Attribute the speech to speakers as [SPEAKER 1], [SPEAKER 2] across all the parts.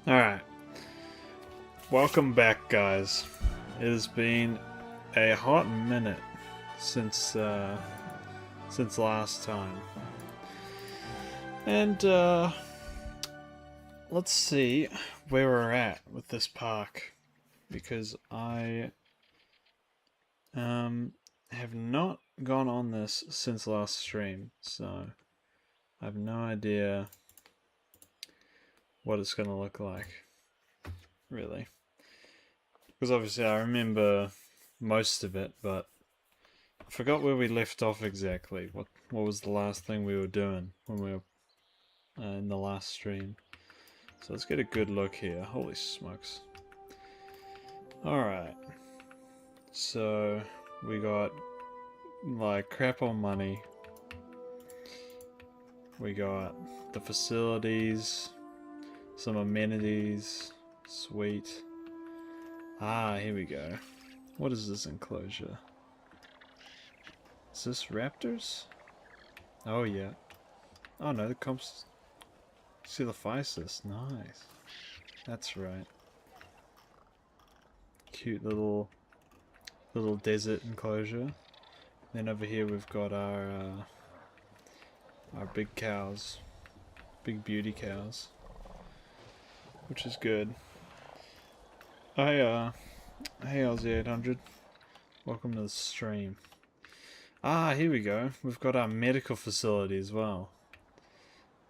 [SPEAKER 1] Alright, welcome back, guys. It has been a hot minute since last time. And let's see where we're at with this park, because I have not gone on this since last stream, so I have no idea what it's gonna look like, really. Because obviously I remember most of it, but I forgot where we left off exactly. What was the last thing we were doing when we were in the last stream? So let's get a good look here. Holy smokes. Alright. So we got like crap on money. We got the facilities, some amenities. Sweet. Ah, here we go. What is this enclosure? Is this raptors? Oh yeah. Oh no, the comps. See the Physis. Nice. That's right. Cute little desert enclosure. Then over here we've got our big cows, big beauty cows, which is good. Hey Aussie 800, welcome to the stream. Ah, here we go. We've got our medical facility as well.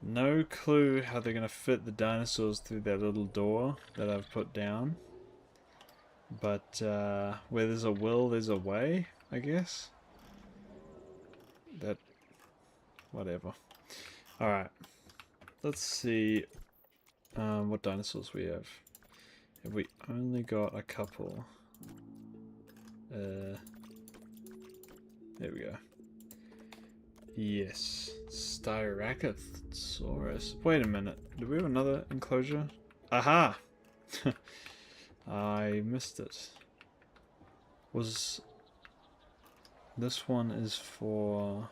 [SPEAKER 1] No clue how they're going to fit the dinosaurs through that little door that I've put down. But where there's a will, there's a way, I guess. That... whatever. Alright. Let's see what dinosaurs we have. Have we only got a couple? There we go. Yes. Styracosaurus. Wait a minute. Do we have another enclosure? Aha! I missed it. Was... this one is for...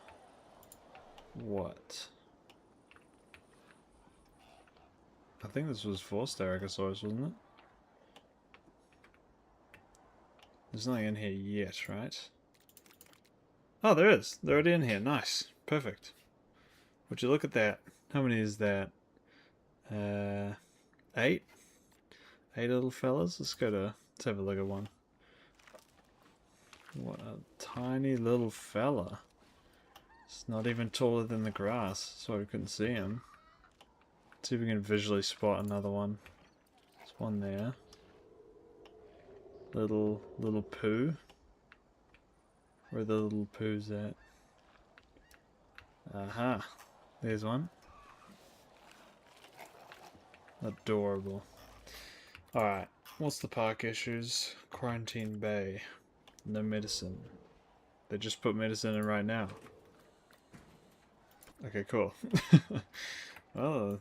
[SPEAKER 1] what? I think this was for Styracosaurus, wasn't it? There's nothing in here yet, right? Oh, there is. They're already in here. Nice. Perfect. Would you look at that? How many is that? 8? 8 little fellas? Let's have a look at one. What a tiny little fella. It's not even taller than the grass, so we couldn't see him. Let's see if we can visually spot another one. There's one there. Little poo. Where are the little poos at? Aha. There's one. Adorable. Alright. What's the park issues? Quarantine Bay. No medicine. They just put medicine in right now. Okay, cool. Well,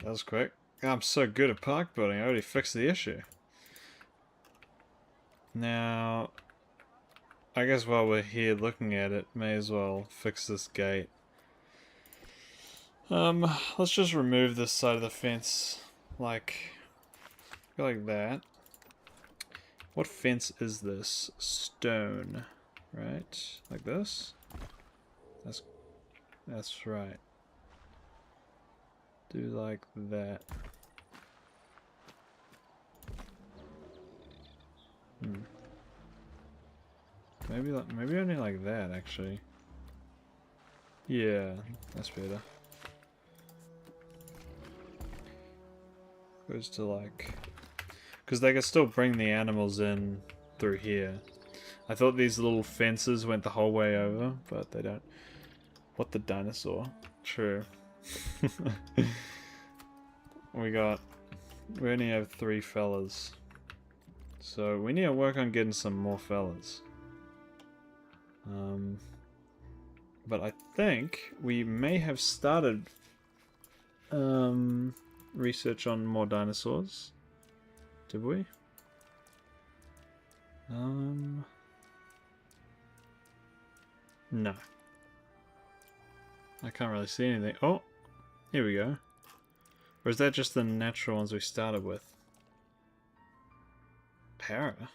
[SPEAKER 1] that was quick. I'm so good at park building, I already fixed the issue. Now, I guess while we're here looking at it, may as well fix this gate. Let's just remove this side of the fence, like that. What fence is this? Stone, right? Like this? That's right. Do like that. Maybe only like that, actually. Yeah, that's better. Goes to like... because they can still bring the animals in through here. I thought these little fences went the whole way over, but they don't. What the dinosaur? True. We only have 3 fellas. So we need to work on getting some more fellas. But I think we may have started research on more dinosaurs. Did we? No. I can't really see anything. Oh! Here we go. Or is that just the natural ones we started with? Para?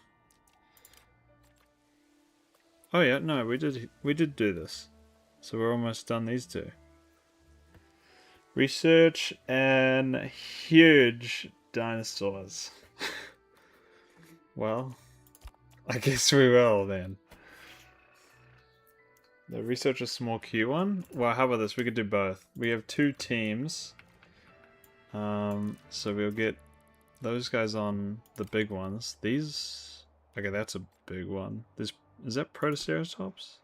[SPEAKER 1] Oh yeah, no, we did do this. So we're almost done these two. Research and huge dinosaurs. Well, I guess we will then. The research a small Q one? Well, how about this? We could do both. We have 2 teams. So we'll get those guys on the big ones. These... Okay, that's a big one. Is that Protoceratops?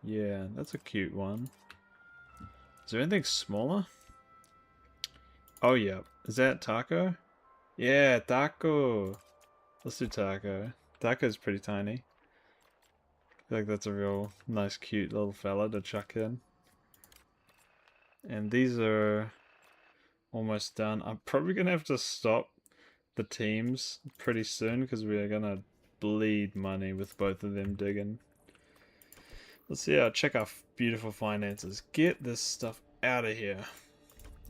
[SPEAKER 1] Yeah, that's a cute one. Is there anything smaller? Oh, yeah. Is that Taco? Yeah, Taco! Let's do Taco. Taco's pretty tiny. I feel like that's a real nice, cute little fella to chuck in. And these are almost done. I'm probably going to have to stop the teams pretty soon because we are going to bleed money with both of them digging. Let's see, check our beautiful finances. Get this stuff out of here.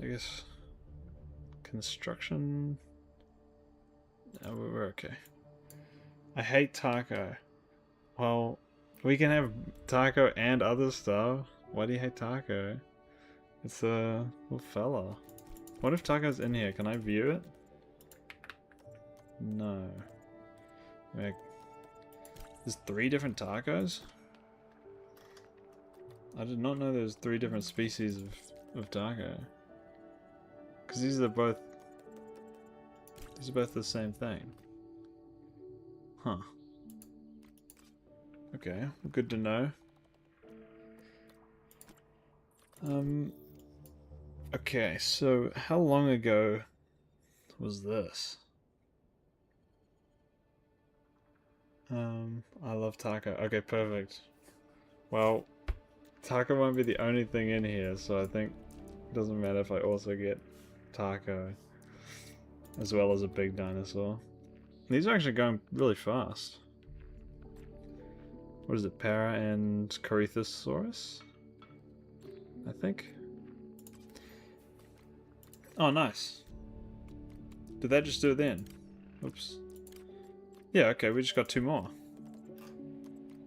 [SPEAKER 1] I guess construction. No, we're okay. I hate taco. Well, we can have taco and other stuff. Why do you hate taco? It's a little fella. What if taco's in here? Can I view it? No. Like, there's 3 different tacos? I did not know there's 3 different species of taco. Because these are both the same thing. Huh. Okay, good to know. Okay, so how long ago was this? I love taco. Okay, perfect. Well, taco won't be the only thing in here, so I think it doesn't matter if I also get taco as well as a big dinosaur. These are actually going really fast. What is it? Para and Corythosaurus? I think. Oh, nice. Did that just do it then? Oops. Yeah, okay, we just got 2 more.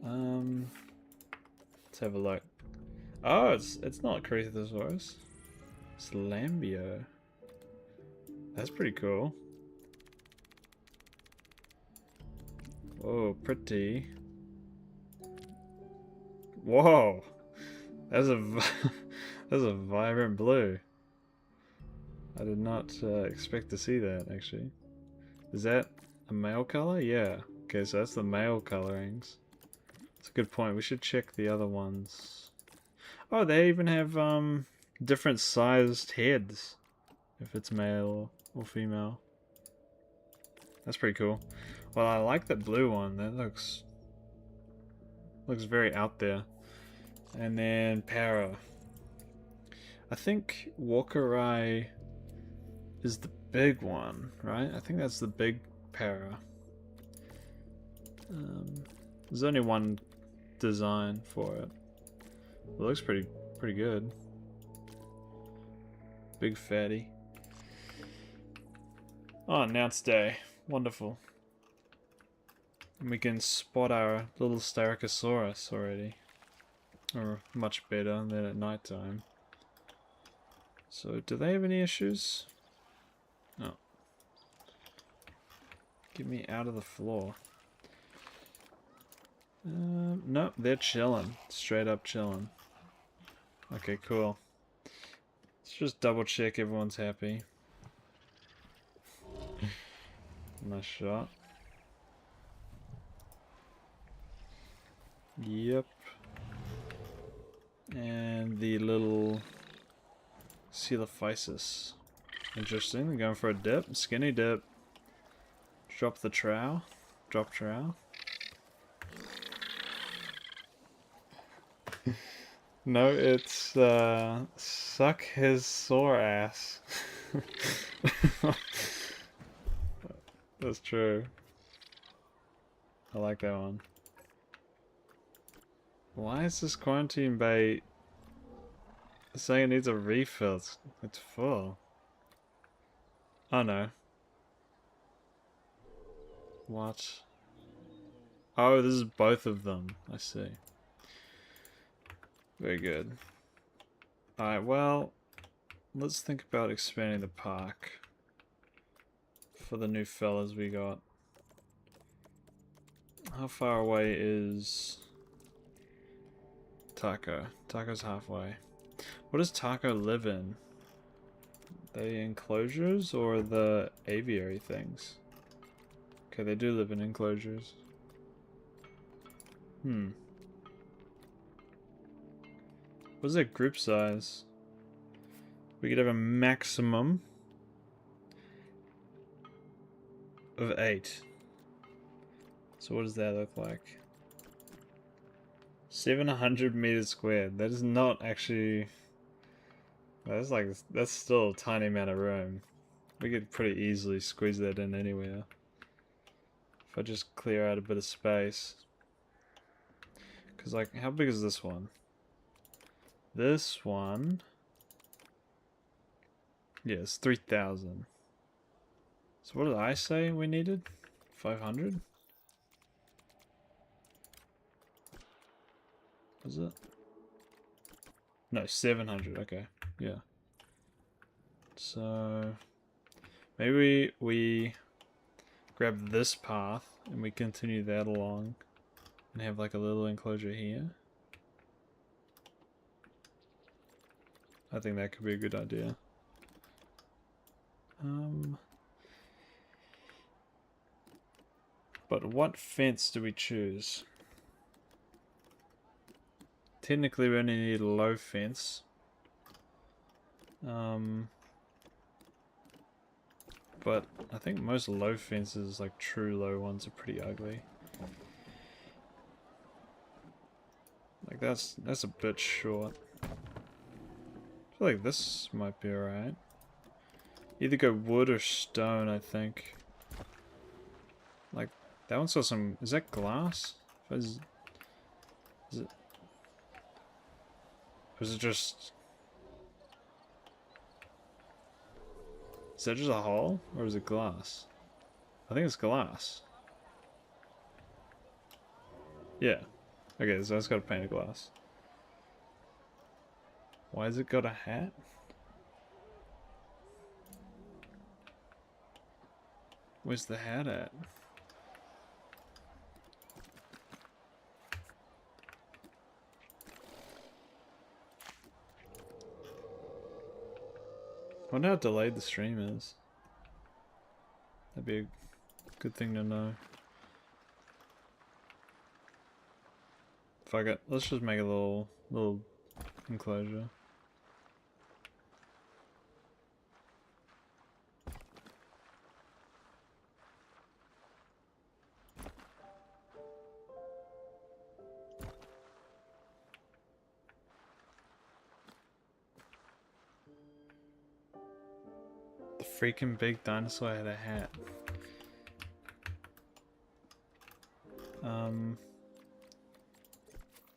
[SPEAKER 1] Let's have a look. Oh, it's not Corythosaurus. It's Lambio. That's pretty cool. Oh, pretty. Whoa! That's a that's a vibrant blue. I did not expect to see that actually. Is that a male color? Yeah. Okay, so that's the male colorings. That's a good point. We should check the other ones. Oh, they even have different sized heads if it's male or female. That's pretty cool. Well, I like that blue one. That looks very out there. And then Para. I think Walkerai is the big one, right? I think that's the big Para. There's only one design for it. It looks pretty good. Big fatty. Oh, announce day. Wonderful. And we can spot our little Styracosaurus already. Or much better than at night time. So, do they have any issues? No. Get me out of the floor. Nope, they're chilling. Straight up chilling. Okay, cool. Let's just double check everyone's happy. Nice shot. Yep. And the little Coelophysis. Interesting. They're going for a dip. Skinny dip. Drop the trowel. Drop trowel. No, it's suck his sore ass. That's true. I like that one. Why is this quarantine bait saying it needs a refill? It's full. Oh no. What? Oh, this is both of them. I see. Very good. Alright, well, let's think about expanding the park for the new fellas we got. How far away is Taco? Taco's halfway. What does Taco live in? The enclosures or the aviary things? Okay, they do live in enclosures. What's their group size? We could have a maximum of 8. So what does that look like? 700 meters squared. That is not actually... That's still a tiny amount of room. We could pretty easily squeeze that in anywhere. If I just clear out a bit of space. Because, like, how big is this one? This one... Yeah, it's 3,000. So what did I say we needed? 500? Was it? No, 700. Okay, yeah. So... maybe we grab this path and we continue that along and have like a little enclosure here. I think that could be a good idea. But what fence do we choose? Technically we only need a low fence. But I think most low fences, like true low ones, are pretty ugly. Like that's a bit short. I feel like this might be alright. Either go wood or stone, I think. Like that one's got some. Is that glass? Is it? Or is it just? Is that just a hole or is it glass? I think it's glass. Yeah. Okay, so it's got a pane of glass. Why has it got a hat? Where's the hat at? I wonder how delayed the stream is. That'd be a good thing to know. Fuck it, let's just make a little enclosure. The freaking big dinosaur had a hat.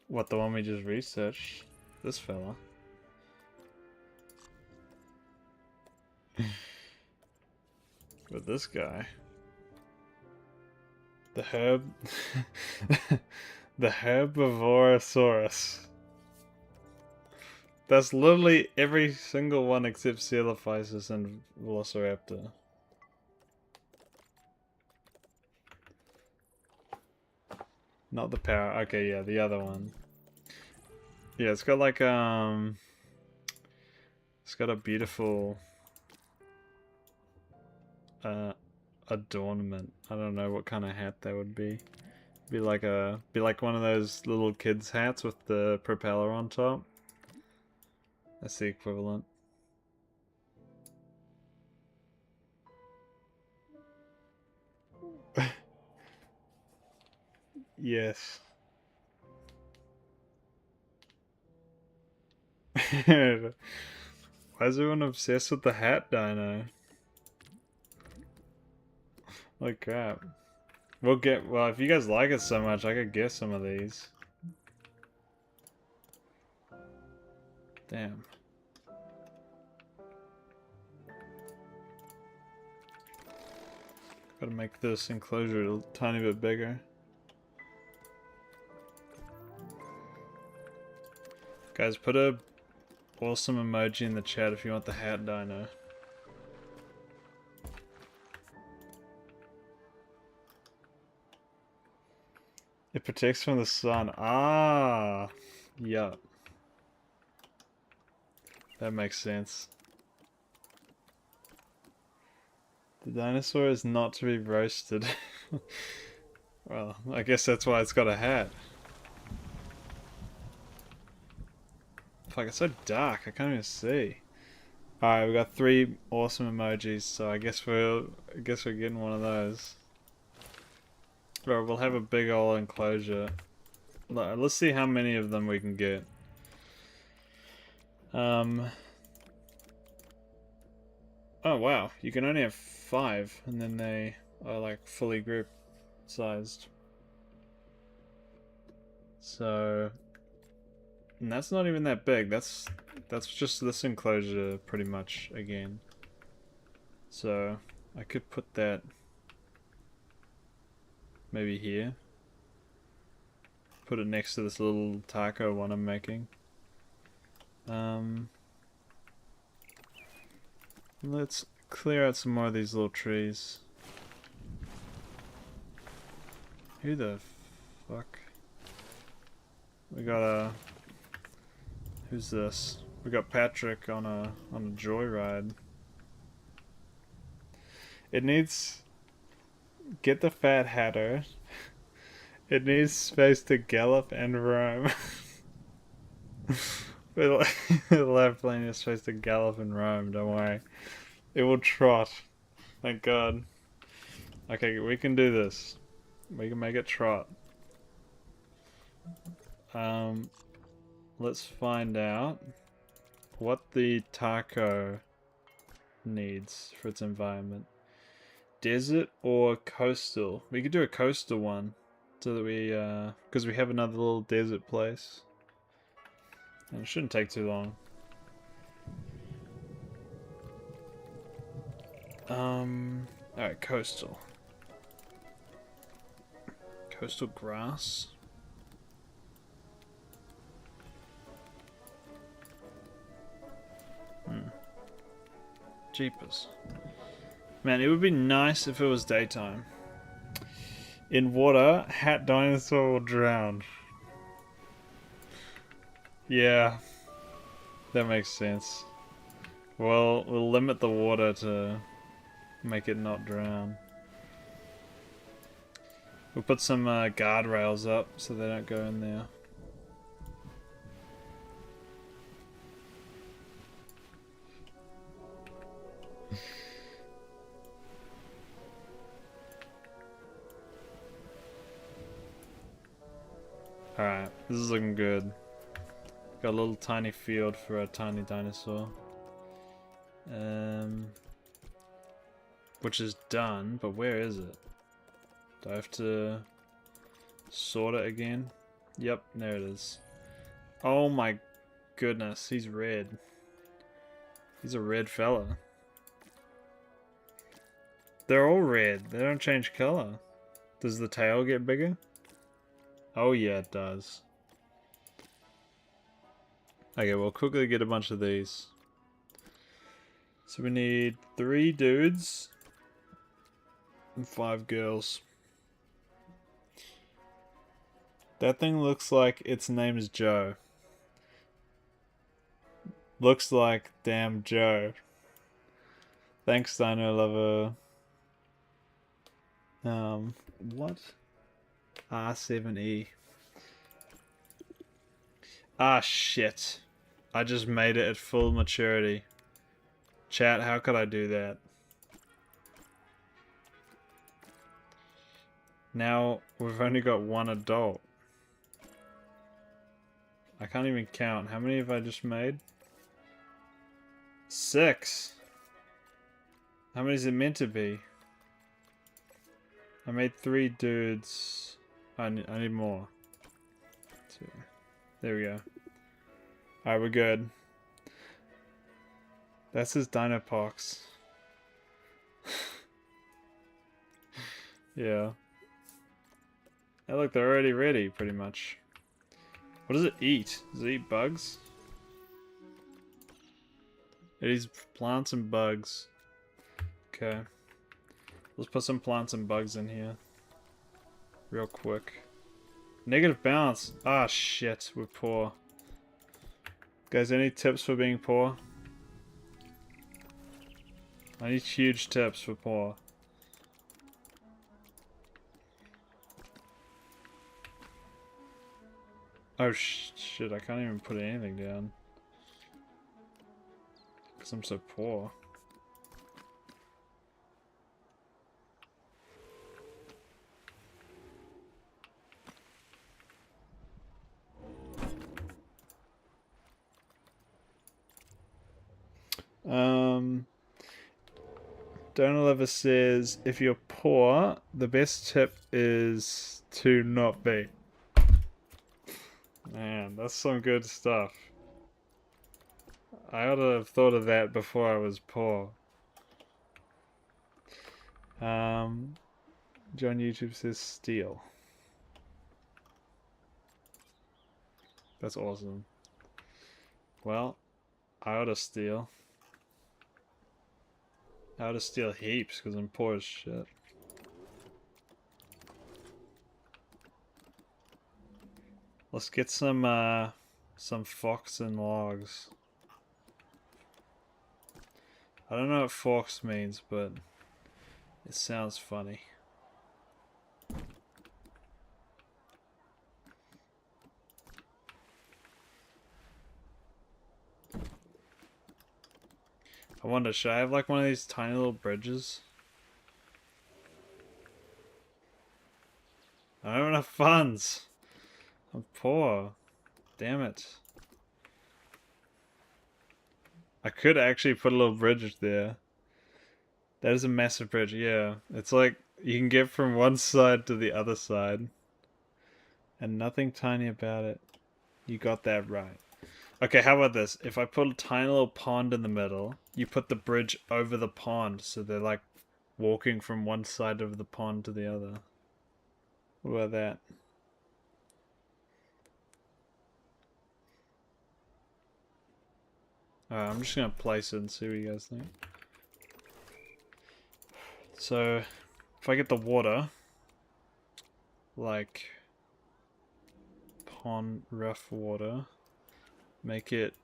[SPEAKER 1] What, the one we just researched? This fella. But this guy. The the Herbivorosaurus. That's literally every single one except Coelophysis and Velociraptor. Not the power. Okay, yeah, the other one. Yeah, it's got like it's got a beautiful adornment. I don't know what kind of hat that would be. Be like one of those little kids' hats with the propeller on top. That's the equivalent. Yes. Why is everyone obsessed with the hat dino? Like crap. Well, if you guys like it so much, I could guess some of these. Damn. Gotta make this enclosure a tiny bit bigger. Guys, put a awesome emoji in the chat if you want the hat dino. It protects from the sun. Ah, yeah. That makes sense. The dinosaur is not to be roasted. Well, I guess that's why it's got a hat. Fuck, it's so dark, I can't even see. Alright, we got 3 awesome emojis, so I guess we're getting one of those. Right, we'll have a big old enclosure. Let's see how many of them we can get. Oh wow, you can only have 5, and then they are like fully group sized. So, and that's not even that big. That's just this enclosure pretty much again. So I could put that maybe here. Put it next to this little taco one I'm making. Let's clear out some more of these little trees. Who the fuck? We got a... Who's this? We got Patrick on a joyride. It needs... Get the Fat Hatter. It needs space to gallop and roam. It'll have plenty of space to gallop and roam, don't worry. It will trot. Thank God. Okay, we can do this. We can make it trot. Let's find out what the taco needs for its environment. Desert or coastal? We could do a coastal one so that we, because we have another little desert place. And it shouldn't take too long. Alright, coastal. Coastal grass. Jeepers. Man, it would be nice if it was daytime. In water, hat dinosaur will drown. Yeah. That makes sense. Well, we'll limit the water to make it not drown. We'll put some guardrails up so they don't go in there. Alright, this is looking good. Got a little tiny field for a tiny dinosaur. Which is done, but where is it? Do I have to sort it again? Yep, there it is. Oh my goodness, he's red. He's a red fella. They're all red. They don't change color. Does the tail get bigger? Oh yeah, it does. Okay, we'll quickly get a bunch of these. So we need 3 dudes and 5 girls. That thing looks like its name is Joe. Looks like damn Joe. Thanks, Dino Lover. What? R7E. Ah, shit. I just made it at full maturity. Chat, how could I do that? Now, we've only got 1 adult. I can't even count. How many have I just made? 6. How many is it meant to be? I made 3 dudes. I need more. 2. There we go. Alright, we're good. That's his Dinopox. Yeah. Hey, look, they're already ready, pretty much. What does it eat? Does it eat bugs? It eats plants and bugs. Okay. Let's put some plants and bugs in here. Real quick. Negative balance. Ah, shit. We're poor. Guys, any tips for being poor? I need huge tips for poor. Oh, shit. I can't even put anything down. Because I'm so poor. Donaliver says, if you're poor, the best tip is to not be. Man, that's some good stuff. I ought to have thought of that before I was poor. John YouTube says steal. That's awesome. Well, I ought to steal. I ought to steal heaps because I'm poor as shit. Let's get some fox and logs. I don't know what fox means, but it sounds funny. I wonder, should I have like one of these tiny little bridges? I don't have enough funds. I'm poor. Damn it. I could actually put a little bridge there. That is a massive bridge, yeah. It's like you can get from one side to the other side. And nothing tiny about it. You got that right. Okay, how about this? If I put a tiny little pond in the middle, you put the bridge over the pond, so they're like walking from one side of the pond to the other. What about that? Alright, I'm just gonna place it and see what you guys think. So, if I get the water, like pond rough water, make it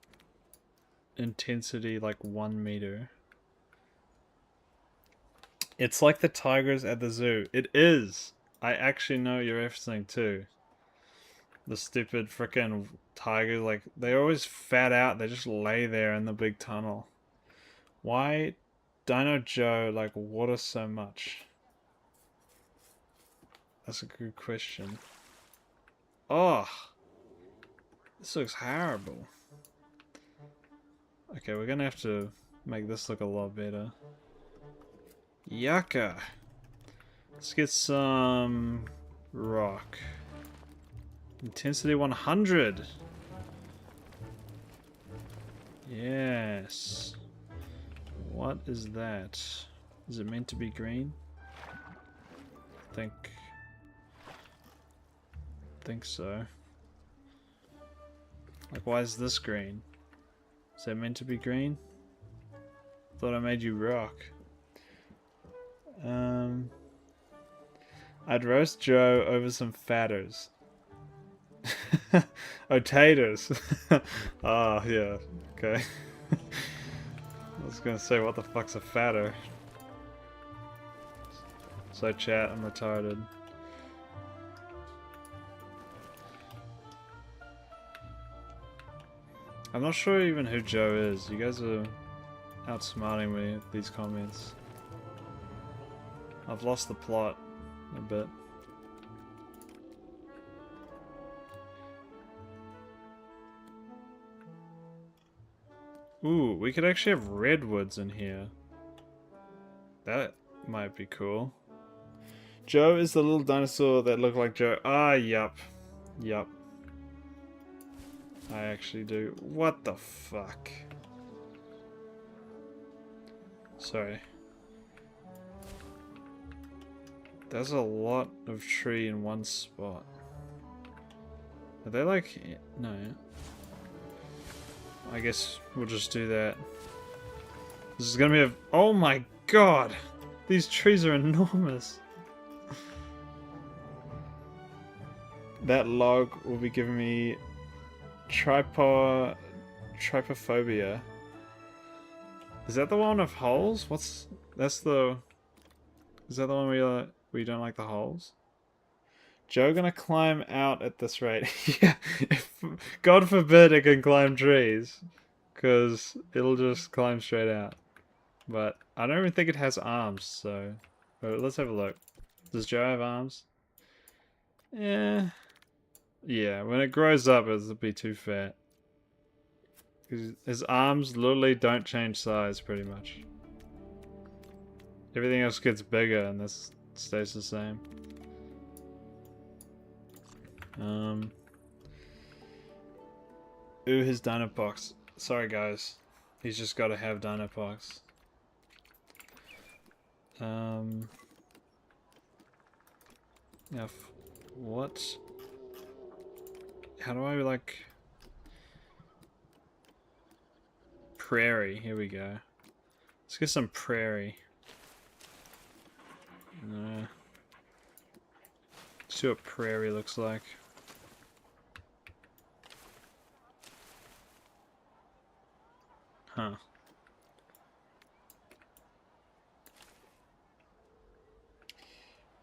[SPEAKER 1] intensity like 1 meter. It's like the tigers at the zoo. It is! I actually know you're referencing too. The stupid frickin' tigers, like, they always fat out, they just lay there in the big tunnel. Why Dino Joe like water so much? That's a good question. Oh! This looks horrible. Okay, we're gonna have to make this look a lot better. Yucca! Let's get some rock. Intensity 100! Yes. What is that? Is it meant to be green? Think so. Like, why is this green? Is that meant to be green? Thought I made you rock. I'd roast Joe over some fatters. Oh, taters. Ah, yeah. Okay. I was gonna say, what the fuck's a fatter? So chat, I'm retarded. I'm not sure even who Joe is. You guys are outsmarting me with these comments. I've lost the plot a bit. Ooh, we could actually have redwoods in here. That might be cool. Joe is the little dinosaur that looked like Joe. Ah, yup. Yup. I actually do. What the fuck? Sorry. There's a lot of tree in one spot. Are they like... No. I guess we'll just do that. This is gonna be a... Oh my god! These trees are enormous! That log will be giving me... Trypophobia. Is that the one of holes? What's... That's the... Is that the one where you don't like the holes? Joe gonna climb out at this rate. Yeah, God forbid it can climb trees. Because it'll just climb straight out. But I don't even think it has arms, so... let's have a look. Does Joe have arms? Yeah. Yeah, when it grows up it'll be too fat. His arms literally don't change size, pretty much. Everything else gets bigger and this stays the same. Ooh, his Dinopox. Sorry guys. He's just gotta have Dinopox. Yeah, what? How do I like... Prairie, here we go. Let's get some prairie. Let's see what prairie looks like. Huh.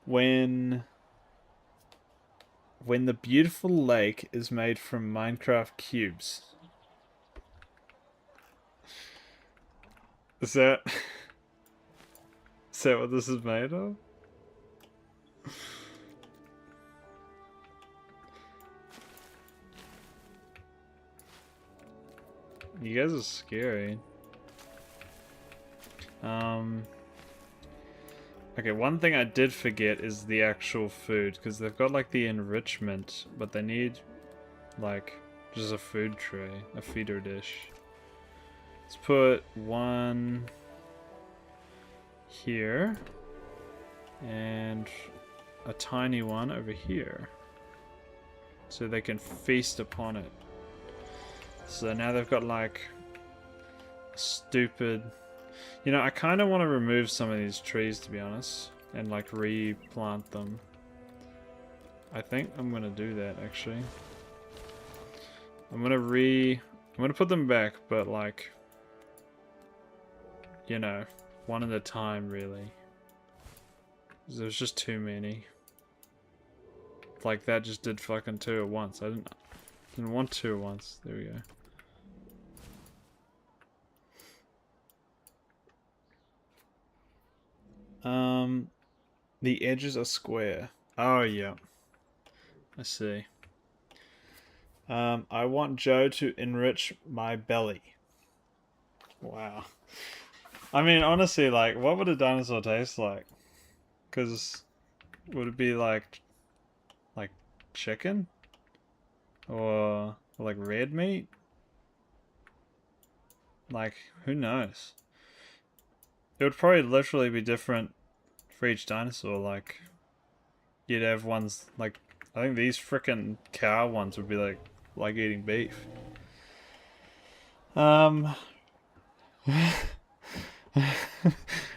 [SPEAKER 1] When the beautiful lake is made from Minecraft cubes. Is that what this is made of? You guys are scary. Okay, one thing I did forget is the actual food, because they've got like the enrichment, but they need like just a food tray, a feeder dish. Let's put one here and a tiny one over here so they can feast upon it. So now they've got like a stupid... You know, I kind of want to remove some of these trees, to be honest, and like replant them. I think I'm gonna do that actually. I'm gonna put them back, but like, you know, one at a time really. There's just too many. Like that just did fucking 2 at once. I didn't want 2 at once. There we go. The edges are square. Oh yeah. I see. I want Joe to enrich my belly. Wow. I mean, honestly, like, what would a dinosaur taste like? Because would it be like chicken? Or like red meat? Like, who knows? It would probably literally be different for each dinosaur. Like, you'd have ones like, I think these frickin' cow ones would be like eating beef.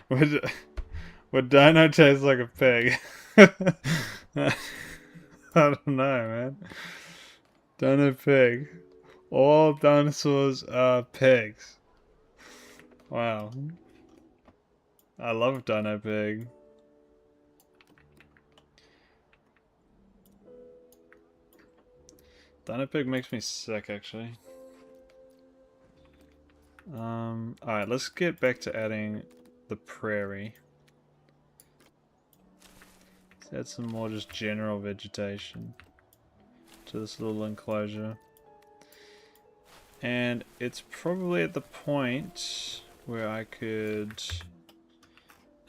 [SPEAKER 1] Would dino taste like a pig? I don't know, man. Dino pig. All dinosaurs are pigs. Wow. I love Dino Pig. Dino Pig makes me sick, actually. Alright, let's get back to adding the prairie. Let's add some more just general vegetation to this little enclosure. And it's probably at the point where I could...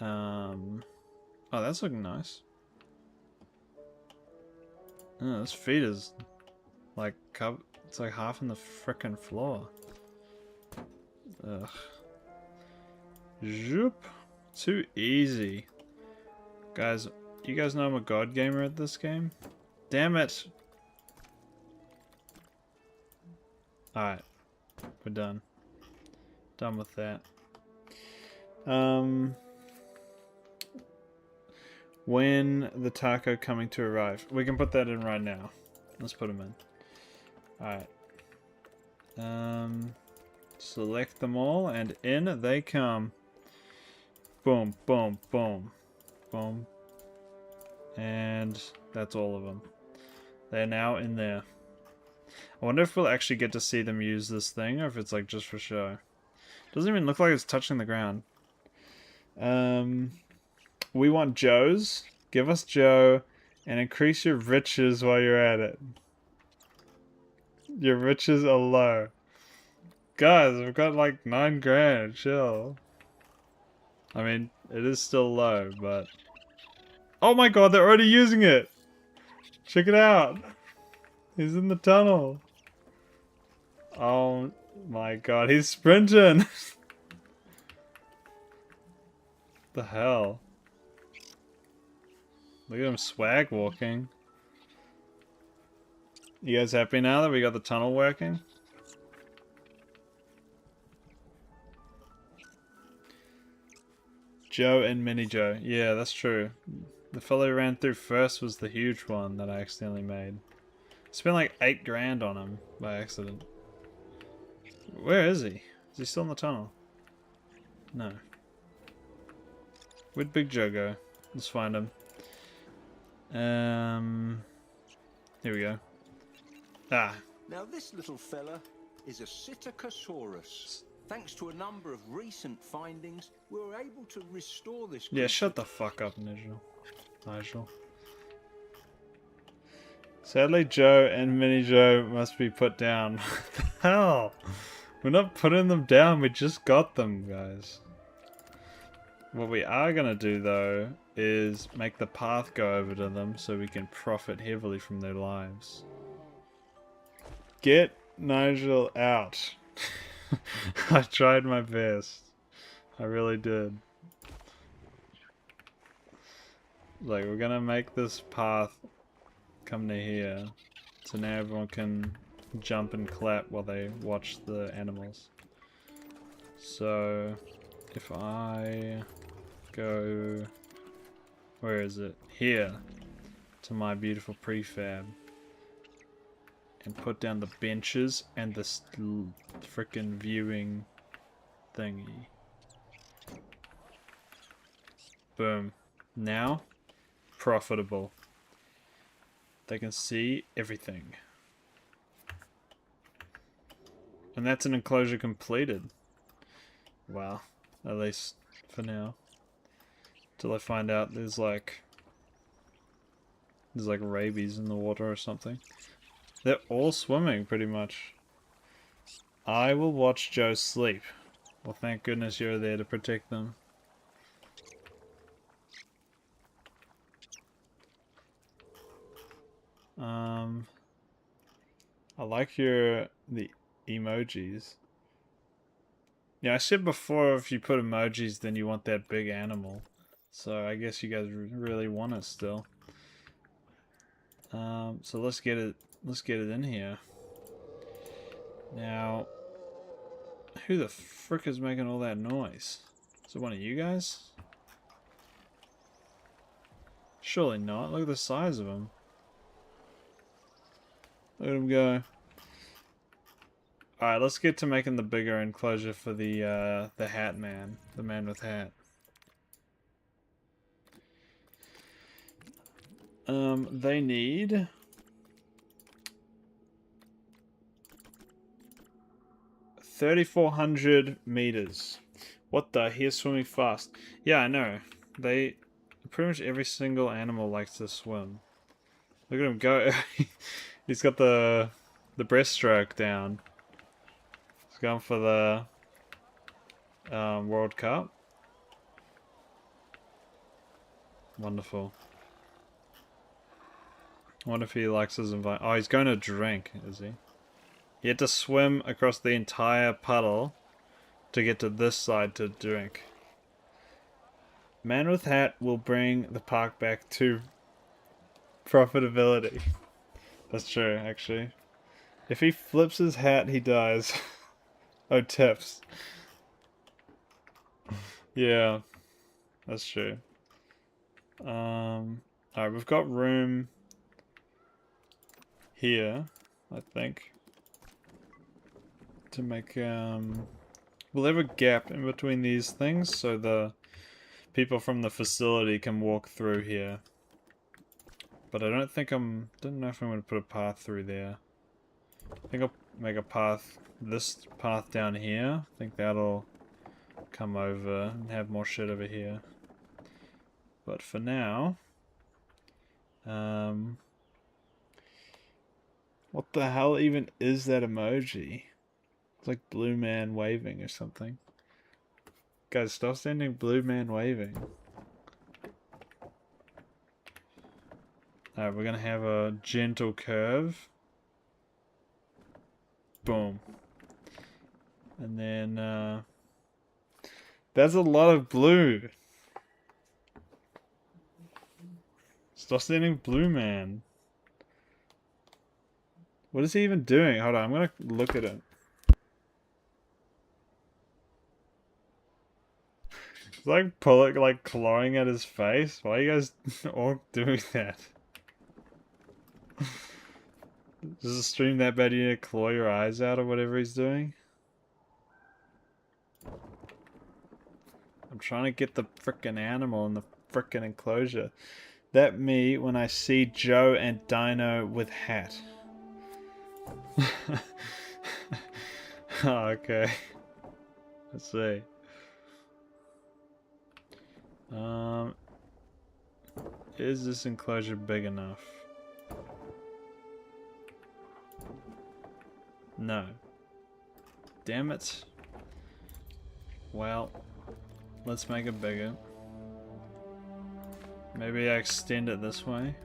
[SPEAKER 1] oh, that's looking nice. Oh, this feet is like it's like half on the frickin' floor. Ugh. Zoop. Too easy. Guys, You guys know I'm a god gamer at this game? Damn it! Alright. We're done. Done with that. When the taco coming to arrive? We can put that in right now. Let's put them in. Alright. Select them all and in they come. Boom, boom, boom. Boom. And that's all of them. They're now in there. I wonder if we'll actually get to see them use this thing or if it's like just for show. Doesn't even look like it's touching the ground. We want Joe's. Give us Joe and increase your riches while you're at it. Your riches are low. Guys, we've got like 9 grand. Chill. I mean, it is still low, but... Oh my god, they're already using it! Check it out! He's in the tunnel. Oh my god, he's sprinting! The hell? Look at him swag walking. You guys happy now that we got the tunnel working? Joe and Mini Joe. Yeah, that's true. The fellow who ran through first was the huge one that I accidentally made. Spent like 8 grand on him by accident. Where is he? Is he still in the tunnel? No. Where'd Big Joe go? Let's find him. Here we go. Ah.
[SPEAKER 2] Now this little fella is a Psittacosaurus. Thanks to a number of recent findings, we were able to restore this.
[SPEAKER 1] Yeah, shut the fuck up, Nigel. Sadly, Joe and Mini Joe must be put down. What the hell? We're not putting them down, we just got them, guys. What we are gonna do, though, is make the path go over to them so we can profit heavily from their lives. Get Nigel out. I tried my best. I really did. Like, we're gonna make this path come to here. So now everyone can jump and clap while they watch the animals. So, if I go... Where is it? Here. To my beautiful prefab. And put down the benches and the frickin' viewing thingy. Boom. Now, profitable. They can see everything. And that's an enclosure completed. Wow. At least for now. Till I find out there's like rabies in the water or something. They're all swimming, pretty much. I will watch Joe sleep. Well, thank goodness you're there to protect them. I like the emojis. Yeah, I said before if you put emojis then you want that big animal. So I guess you guys really want it still. So let's get it in here. Now, who the frick is making all that noise? Is it one of you guys? Surely not. Look at the size of him. Look at him go. Alright, let's get to making the bigger enclosure for the hat man. The man with hat. They need... 3,400 meters. What the? He is swimming fast. Yeah, I know. Pretty much every single animal likes to swim. Look at him go. He's got the breaststroke down. He's going for the World Cup. Wonderful. I wonder if he likes his environment. Oh, he's going to drink, is he? He had to swim across the entire puddle to get to this side to drink. Man with hat will bring the park back to profitability. That's true, actually. If he flips his hat, he dies. Oh, tips. Yeah, that's true. Alright, we've got room here, I think, to make, we'll have a gap in between these things so the people from the facility can walk through here. But I don't know if I'm going to put a path through there. I think I'll make a path, this path down here. I think that'll come over and have more shit over here. But for now, what the hell even is that emoji? It's like blue man waving or something. Guys, stop sending blue man waving. Alright, we're gonna have a gentle curve. Boom. And then, that's a lot of blue. Stop sending blue man. What is he even doing? Hold on, I'm gonna look at it. It's like Pollock like clawing at his face. Why are you guys all doing that? Does the stream that bad you need to claw your eyes out or whatever he's doing? I'm trying to get the frickin' animal in the frickin' enclosure. That me when I see Joe and Dino with hat. Oh, okay. Let's see. Is this enclosure big enough? No. Damn it. Well, let's make it bigger. Maybe I extend it this way.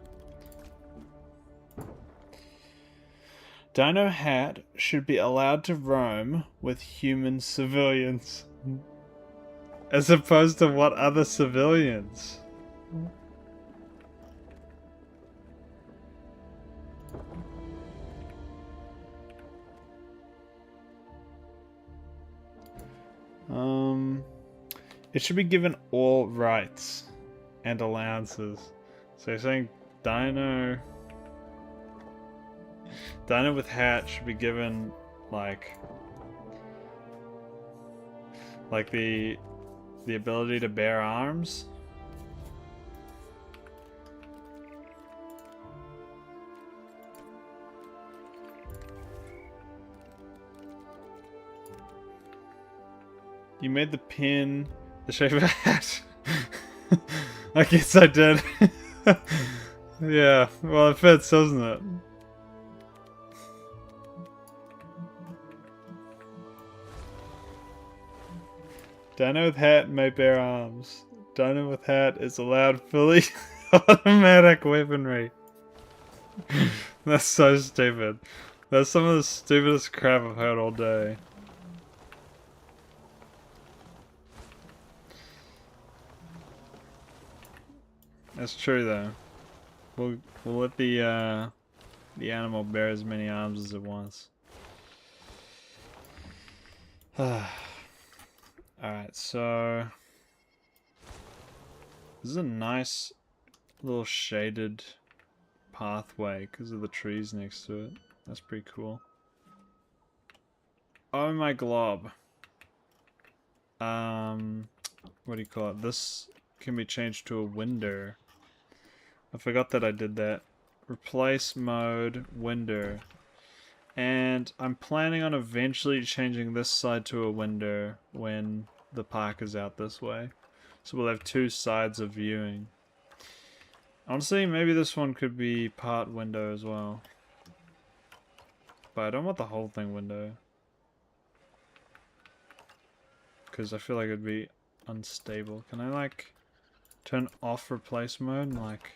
[SPEAKER 1] Dino Hat should be allowed to roam with human civilians. As opposed to what other civilians? It should be given all rights and allowances. So you're saying Dino with hat should be given like the ability to bear arms? You made the pin the shape of a hat. I guess I did. Yeah, well it fits, doesn't it? Dino with hat may bear arms. Dino with hat is allowed fully automatic weaponry. That's so stupid. That's some of the stupidest crap I've heard all day. That's true though. We'll let the animal bear as many arms as it wants. Alright, so this is a nice little shaded pathway because of the trees next to it. That's pretty cool. Oh my glob. What do you call it? This can be changed to a window. I forgot that I did that. Replace mode, window. And I'm planning on eventually changing this side to a window when the park is out this way. So we'll have two sides of viewing. Honestly, maybe this one could be part window as well. But I don't want the whole thing window. Because I feel like it'd be unstable. Can I like turn off replace mode and like...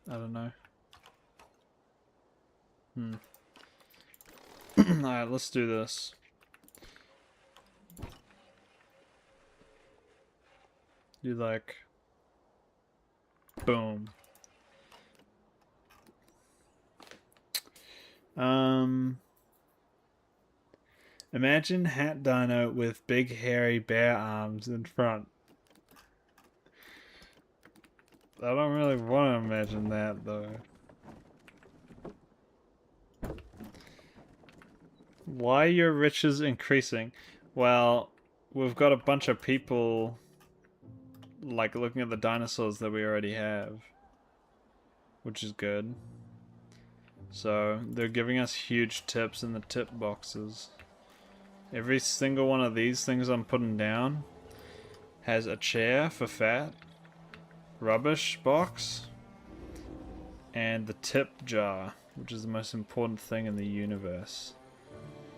[SPEAKER 1] I don't know. Alright, let's do this. Do like, boom. Imagine Hat Dino with big hairy bear arms in front. I don't really want to imagine that though. Why are your riches increasing? Well, we've got a bunch of people like looking at the dinosaurs that we already have, which is good. So they're giving us huge tips in the tip boxes. Every single one of these things I'm putting down has a chair for fat, rubbish box, and the tip jar, which is the most important thing in the universe.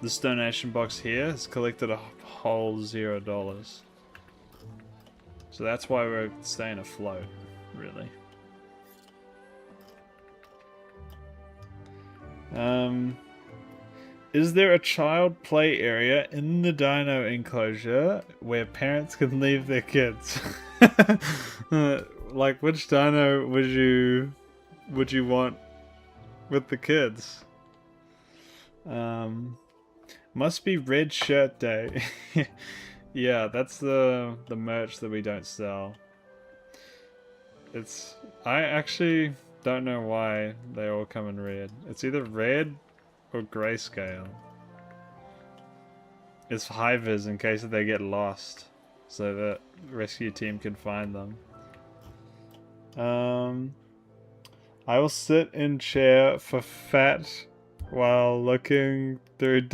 [SPEAKER 1] This donation box here has collected a whole $0. So that's why we're staying afloat, really. Is there a child play area in the dino enclosure where parents can leave their kids? Like, which dino would you want with the kids? Must be Red Shirt Day. Yeah, that's the merch that we don't sell. I actually don't know why they all come in red. It's either red or grayscale. It's high vis in case they get lost, so that rescue team can find them. I will sit in chair for fat while looking through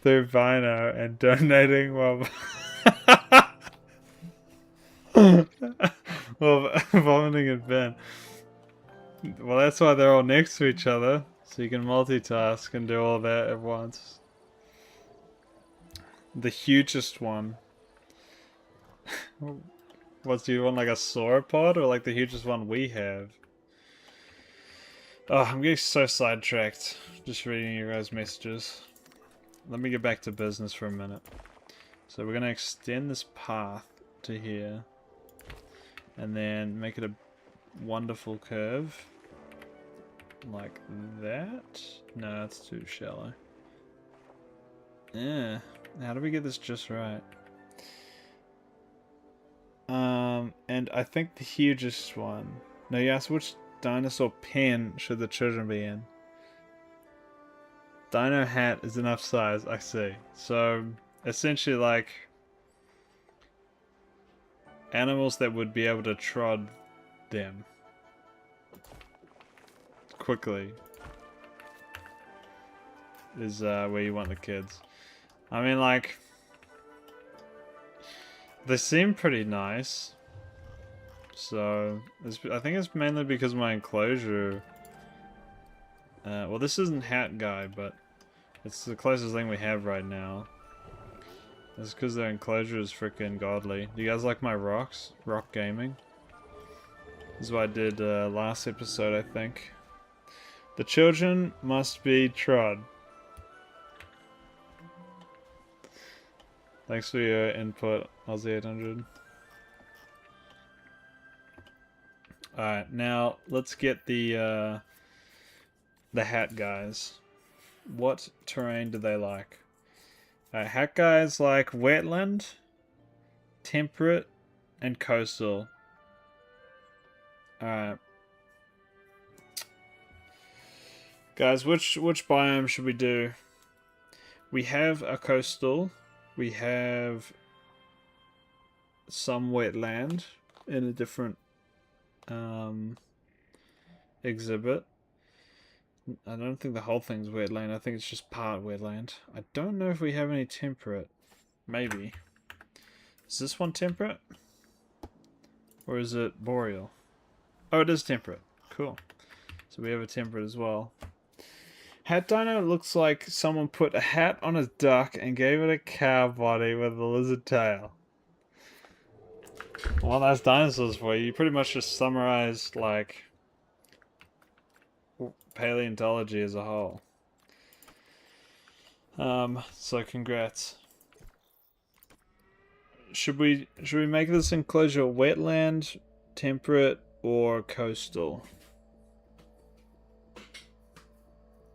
[SPEAKER 1] through Vino and donating while well, vomiting in bed. Well, that's why they're all next to each other, so you can multitask and do all that at once. The hugest one. What do you want, like a sauropod or like the hugest one we have? Oh, I'm getting so sidetracked just reading your guys' messages. Let me get back to business for a minute. So we're going to extend this path to here. And then make it a wonderful curve. Like that? No, that's too shallow. Yeah. How do we get this just right? And I think the hugest one. No, you asked which dinosaur pen should the children be in? Dino hat is enough size, I see. So, essentially like animals that would be able to trod them quickly is where you want the kids. I mean, like, they seem pretty nice. So, I think it's mainly because my enclosure... well, this isn't Hat Guy, but it's the closest thing we have right now. It's because their enclosure is freaking godly. Do you guys like my rocks? Rock gaming? This is what I did last episode, I think. The children must be trod. Thanks for your input, Aussie800. Alright, now let's get the hat guys. What terrain do they like? Hat guys like wetland, temperate, and coastal. Alright. Guys, which biome should we do? We have a coastal. We have some wetland in a different exhibit. I don't think the whole thing's wetland. I think it's just part wetland. I don't know if we have any temperate. Maybe. Is this one temperate? Or is it boreal? Oh, it is temperate. Cool. So we have a temperate as well. Hat dino looks like someone put a hat on a duck and gave it a cow body with a lizard tail. Well, that's dinosaurs for you. You pretty much just summarized, like, paleontology as a whole. So congrats. should we make this enclosure wetland, temperate, or coastal?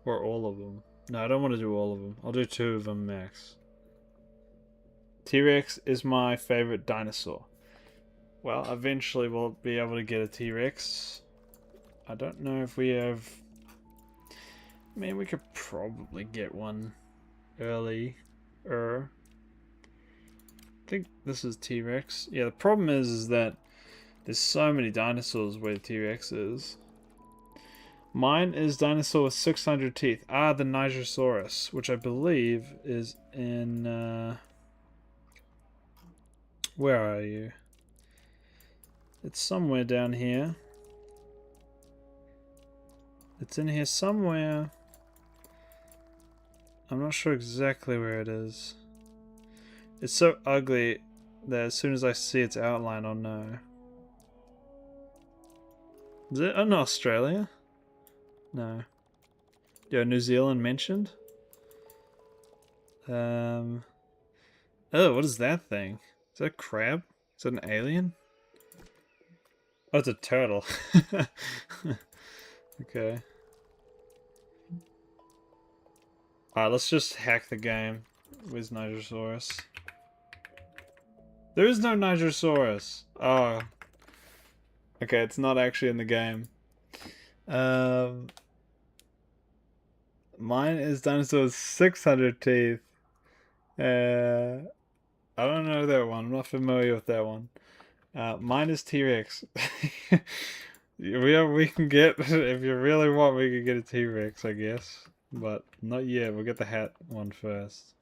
[SPEAKER 1] Or all of them? No, I don't want to do all of them. I'll do 2 of them max. T-Rex is my favorite dinosaur. Well, eventually we'll be able to get a T-Rex. I don't know if we have... I mean, we could probably get one early. I think this is T-Rex. Yeah, the problem is that there's so many dinosaurs where the T-Rex is. Mine is dinosaur with 600 teeth. Ah, the Nigersaurus, which I believe is in... where are you? It's somewhere down here. It's in here somewhere. I'm not sure exactly where it is. It's so ugly that as soon as I see its outline, I'll know. Is it in Australia? No. Yeah, New Zealand mentioned? Oh, what is that thing? Is that a crab? Is that an alien? Oh, it's a turtle. Okay. Alright, let's just hack the game. Where's Nigersaurus? There is no Nigersaurus! Oh. Okay, it's not actually in the game. Mine is dinosaur with 600 teeth. I don't know that one. I'm not familiar with that one. Mine is T-Rex. We can get, if you really want, we can get a T-Rex, I guess. But not yet. We'll get the hat one first.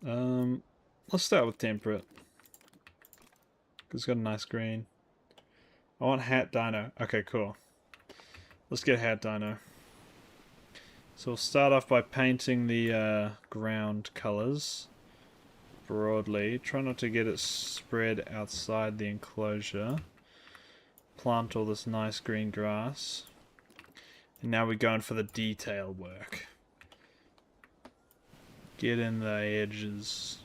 [SPEAKER 1] Let's start with temperate. Cause it's got a nice green. I want hat dino. Okay, cool. Let's get hat dino. So we'll start off by painting the ground colors broadly. Try not to get it spread outside the enclosure. Plant all this nice green grass. And now we're going for the detail work. Get in the edges.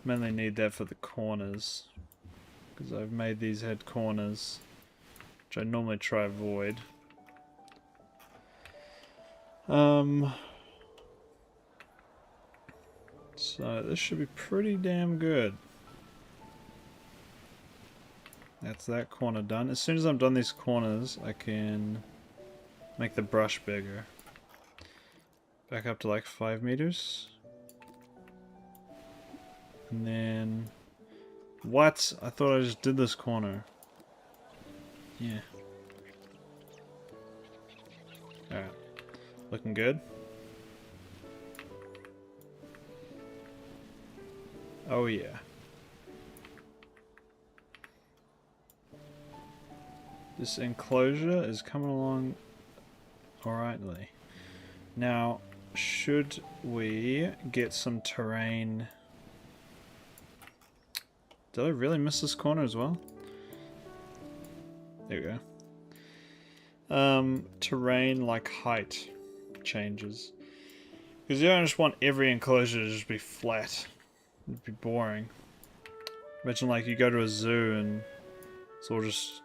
[SPEAKER 1] Mainly need that for the corners. Because I've made these head corners. Which I normally try avoid. So this should be pretty damn good. That's that corner done. As soon as I'm done these corners, I can make the brush bigger. Back up to like 5 meters. And then... What? I thought I just did this corner. Yeah. Alright. Looking good. Oh yeah. This enclosure is coming along alrightly. Now, should we get some terrain... Did I really miss this corner as well? There we go. Terrain like height changes. Because you don't just want every enclosure to just be flat. It'd be boring. Imagine like you go to a zoo and it's all just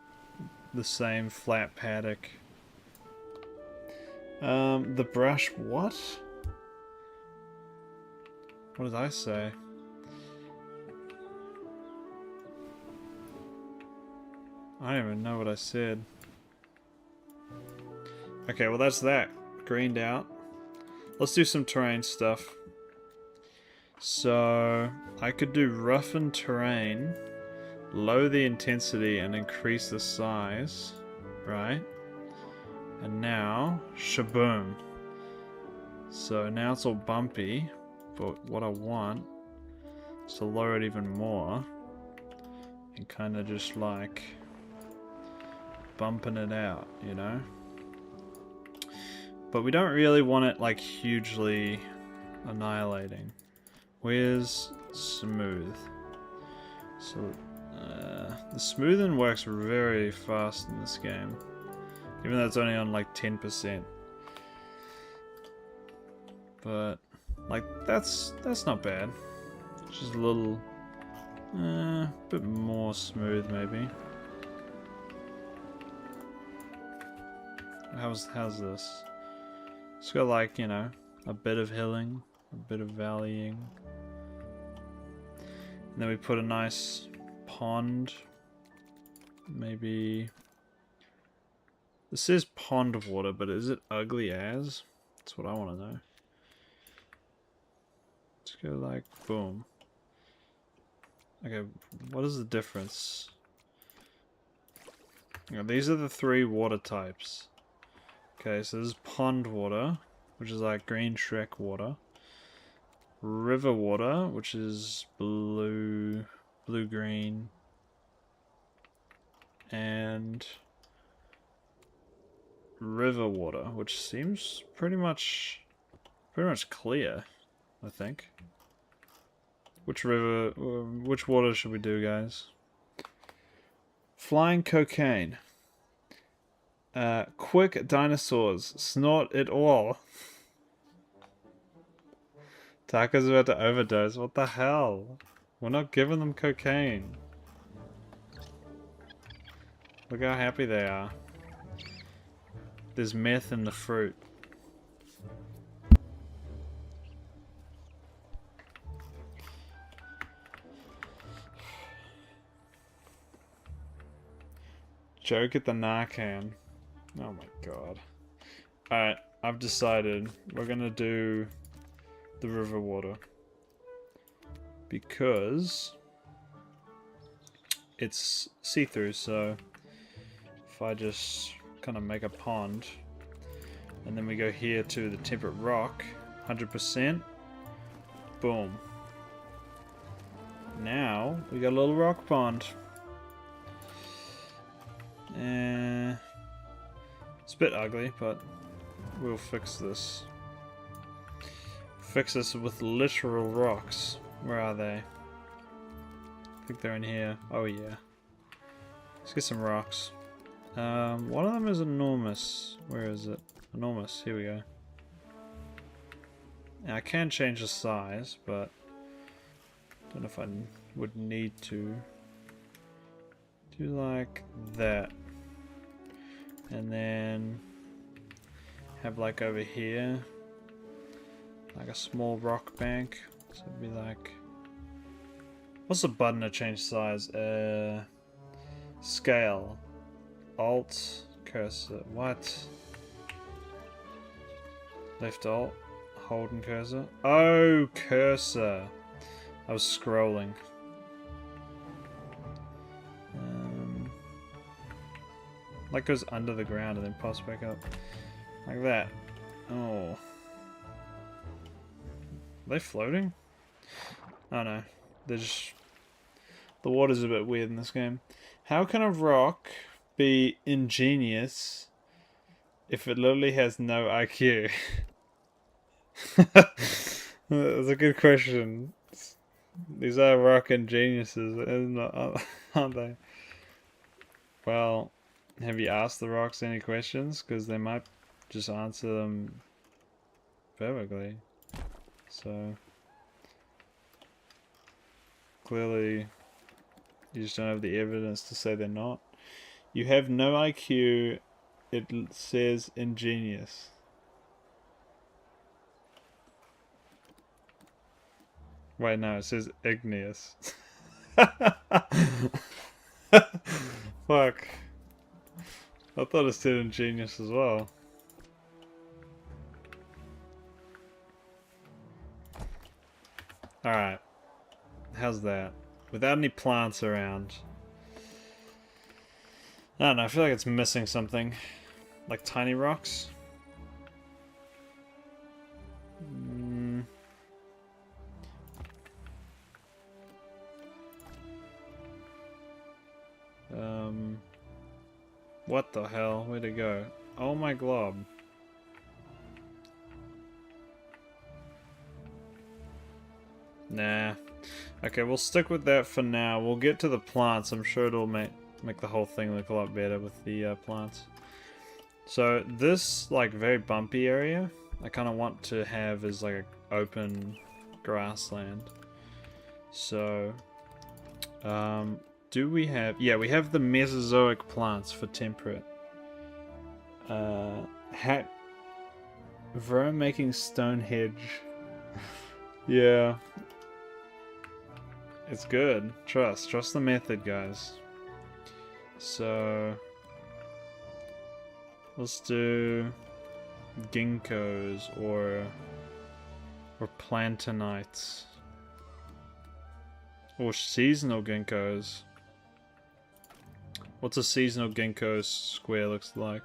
[SPEAKER 1] the same flat paddock. The brush, what? What did I say? I don't even know what I said. Okay, well that's that. Greened out. Let's do some terrain stuff. So, I could do roughen terrain, lower the intensity and increase the size, right? And now, shaboom. So now it's all bumpy, but what I want is to lower it even more and kind of just like bumping it out, you know? But we don't really want it like hugely annihilating. Where's smooth? So the smoothing works very fast in this game. Even though it's only on like 10%. But like that's not bad. Just a little bit more smooth maybe. How's this? It's got like, you know, a bit of hilling, a bit of valleying. And then we put a nice pond. Maybe this is pond water, but is it ugly as? That's what I want to know. Let's go like boom. Okay, what is the difference? You know, these are the 3 water types. Okay, so this is pond water, which is like green Shrek water. River water, which is blue-green. And river water, which seems pretty much clear, I think. Which water should we do, guys? Flying cocaine. Quick dinosaurs. Snort it all. Taka's about to overdose. What the hell? We're not giving them cocaine. Look how happy they are. There's meth in the fruit. Joke at the Narcan. Oh my god. Alright, I've decided we're gonna do the river water. Because it's see-through, so if I just kind of make a pond and then we go here to the temperate rock, 100%, boom. Now we got a little rock pond. It's a bit ugly, but we'll fix this. Fix this with literal rocks. Where are they? I think they're in here. Oh yeah. Let's get some rocks. One of them is enormous. Where is it? Enormous. Here we go. Now, I can change the size, but don't know if I would need to. Do like that. And then have like over here like a small rock bank. So it'd be like, what's the button to change size? Scale. Alt cursor. What? Left alt. Hold and cursor. Oh, cursor. I was scrolling. Like goes under the ground and then pops back up. Like that. Oh. Are they floating? Oh no. They're just... The water's a bit weird in this game. How can a rock be ingenious if it literally has no IQ? That's a good question. These are rock ingeniuses, aren't they? Well... Have you asked the rocks any questions? Because they might just answer them perfectly. So, clearly, you just don't have the evidence to say they're not. You have no IQ, it says ingenious. Wait, no, it says igneous. Fuck. I thought it said ingenious as well. Alright. How's that? Without any plants around. I don't know, I feel like it's missing something. Like tiny rocks? What the hell? Where'd it go? Oh my glob. Nah. Okay, we'll stick with that for now. We'll get to the plants. I'm sure it'll make the whole thing look a lot better with the plants. So this like very bumpy area, I kind of want to have as like an open grassland. So, do we have? Yeah, we have the Mesozoic plants for temperate. Worm making stone hedge. Yeah. It's good. Trust the method, guys. So let's do ginkgos or plantainites. Or seasonal ginkgos. What's a seasonal ginkgo square looks like?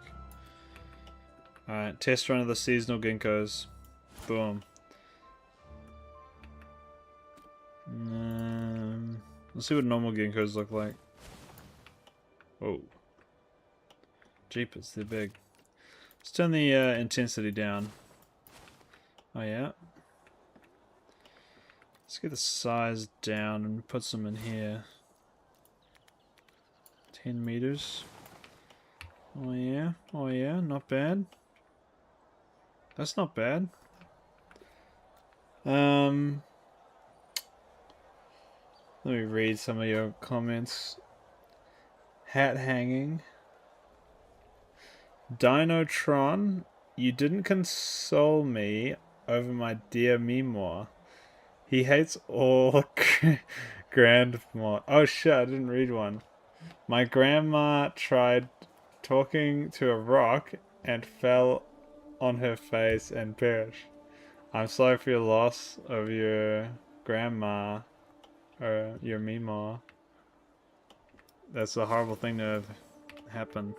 [SPEAKER 1] Alright, test run of the seasonal ginkgos. Boom. Let's see what normal ginkgos look like. Oh. Jeepers, they're big. Let's turn the intensity down. Oh yeah. Let's get the size down and put some in here. 10 meters. Oh yeah, not bad. That's not bad. Let me read some of your comments. Hat hanging. Dinotron, you didn't console me over my dear Memoir. He hates all grandma. Oh shit, I didn't read one. My grandma tried talking to a rock and fell on her face and perished. I'm sorry for your loss of your grandma or your Meemaw. That's a horrible thing to have happen.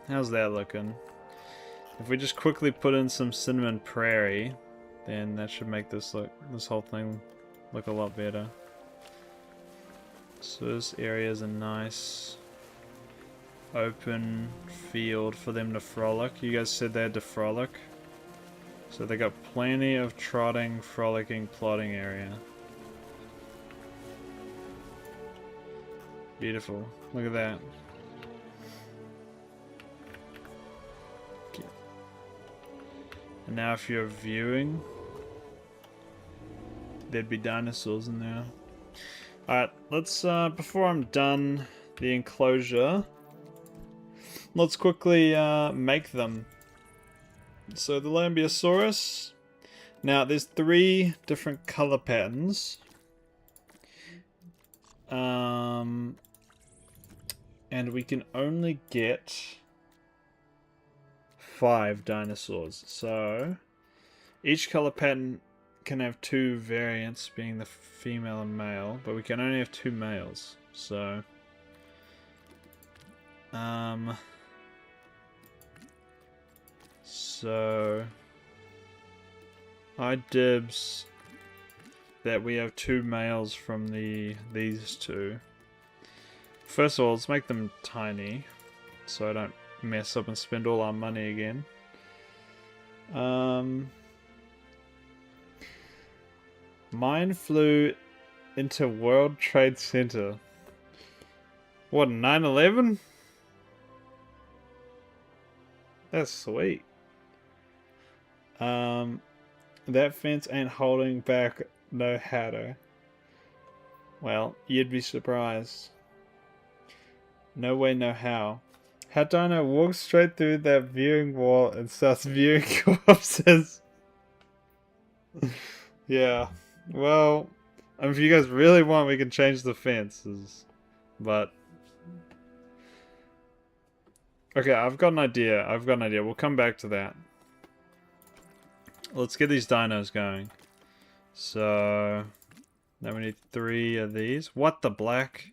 [SPEAKER 1] How's that looking? If we just quickly put in some cinnamon prairie, then that should make this whole thing look a lot better. So this area is a nice open field for them to frolic. You guys said they had to frolic. So they got plenty of trotting, frolicking, plotting area. Beautiful. Look at that. Okay. And now if you're viewing, there'd be dinosaurs in there. Alright, let's, before I'm done the enclosure, let's quickly make them. So the Lambeosaurus, now there's 3 different color patterns. And we can only get 5 dinosaurs. So each color pattern can have 2 variants, being the female and male, but we can only have 2 males. So I dibs that we have 2 males from these 2. First of all, let's make them tiny, so I don't mess up and spend all our money again. Mine flew into World Trade Center. What, 9/11? That's sweet. That fence ain't holding back no hatter. Well, you'd be surprised. No way, no how. Hat Dino walks straight through that viewing wall and starts viewing corpses. Yeah. Well, I mean, if you guys really want, we can change the fences. But okay, I've got an idea. We'll come back to that. Let's get these dinos going. So now we need 3 of these. What the black?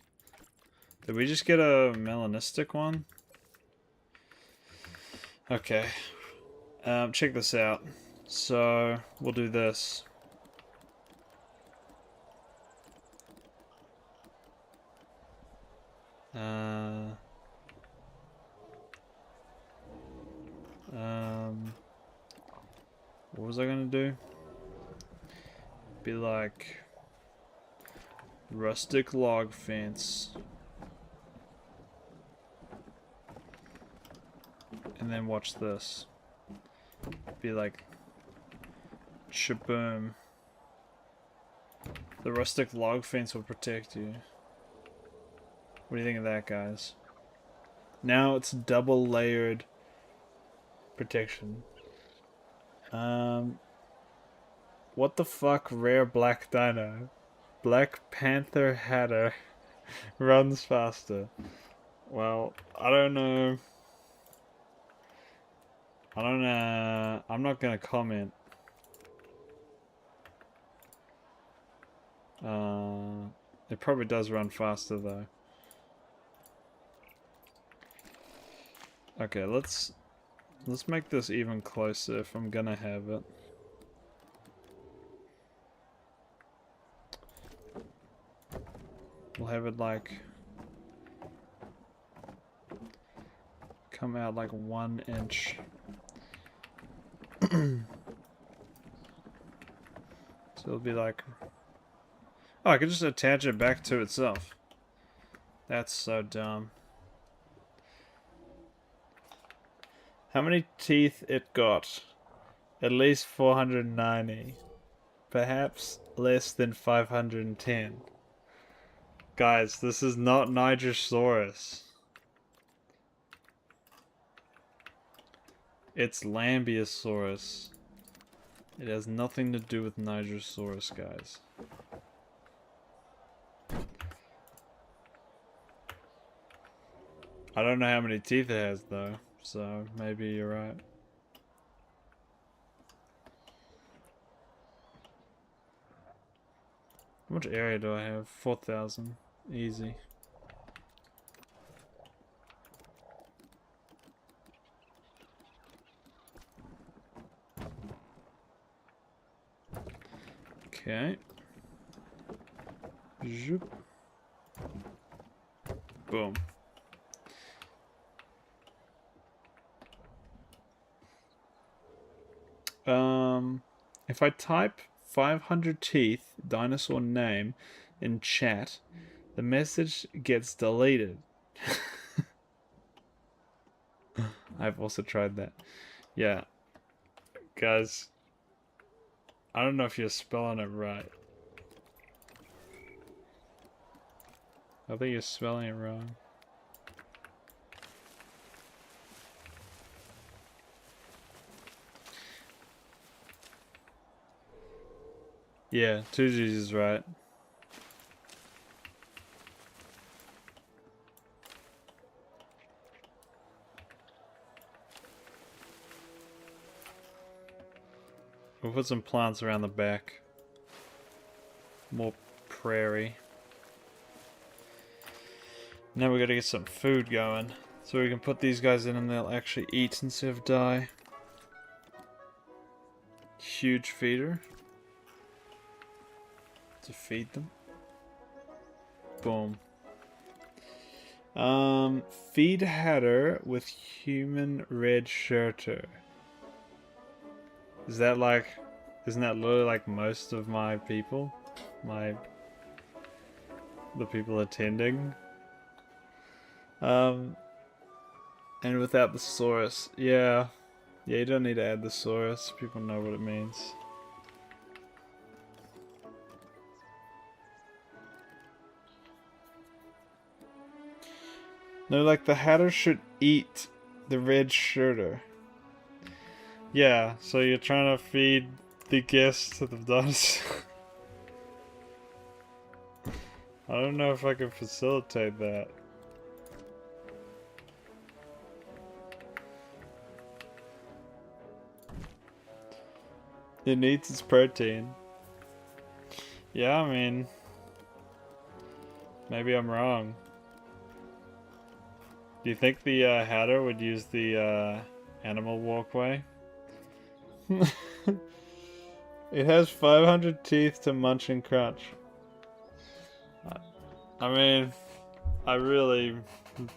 [SPEAKER 1] Did we just get a melanistic one? Okay. Check this out. So we'll do this. What was I gonna do? Be like rustic log fence. And then watch this. Be like shaboom. The rustic log fence will protect you. What do you think of that, guys? Now it's double layered protection. What the fuck, rare black dino? Black Panther Hatter runs faster. Well, I don't know. I'm not gonna comment. It probably does run faster though. Okay, let's make this even closer if I'm gonna have it. We'll have it like come out like 1 inch. So it'll be like, oh, I can just attach it back to itself. That's so dumb. How many teeth it got? At least 490. Perhaps less than 510. Guys, this is not Nigersaurus. It's Lambeosaurus. It has nothing to do with Nigersaurus, guys. I don't know how many teeth it has though, so maybe you're right. How much area do I have? 4,000. Easy. Okay. Zoop. Boom. If I type 500 teeth dinosaur name in chat, the message gets deleted. I've also tried that. Yeah. Guys, I don't know if you're spelling it right. I think you're spelling it wrong. Yeah, 2G's is right. We'll put some plants around the back. More prairie. Now we gotta get some food going. So we can put these guys in and they'll actually eat instead of die. Huge feeder. To feed them. Boom. Feed Hatter with human red shirter. Is that like, isn't that literally like most of my people? The people attending? And without the Saurus. Yeah. Yeah, you don't need to add the Saurus. People know what it means. No, like the Hatter should eat the red shirter. Yeah, so you're trying to feed the guests to the dinosaur. I don't know if I can facilitate that. It needs its protein. Yeah, I mean, maybe I'm wrong. Do you think the Hatter would use the animal walkway? It has 500 teeth to munch and crunch. I mean, I really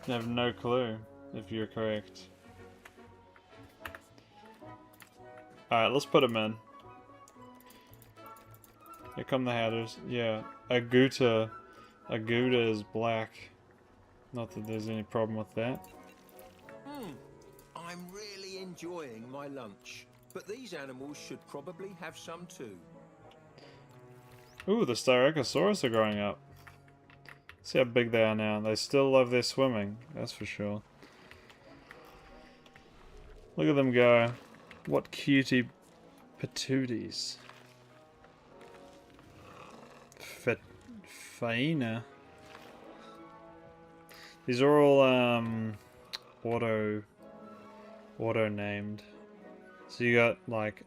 [SPEAKER 1] have no clue if you're correct. Alright, let's put them in. Here come the hatters. Yeah, Aguta is black. Not that there's any problem with that.
[SPEAKER 2] I'm really enjoying my lunch, but these animals should probably have some too.
[SPEAKER 1] Ooh, the Styracosaurus are growing up. See how big they are now. They still love their swimming, that's for sure. Look at them go. What cutie patooties. Faina. These are all auto named. So you got like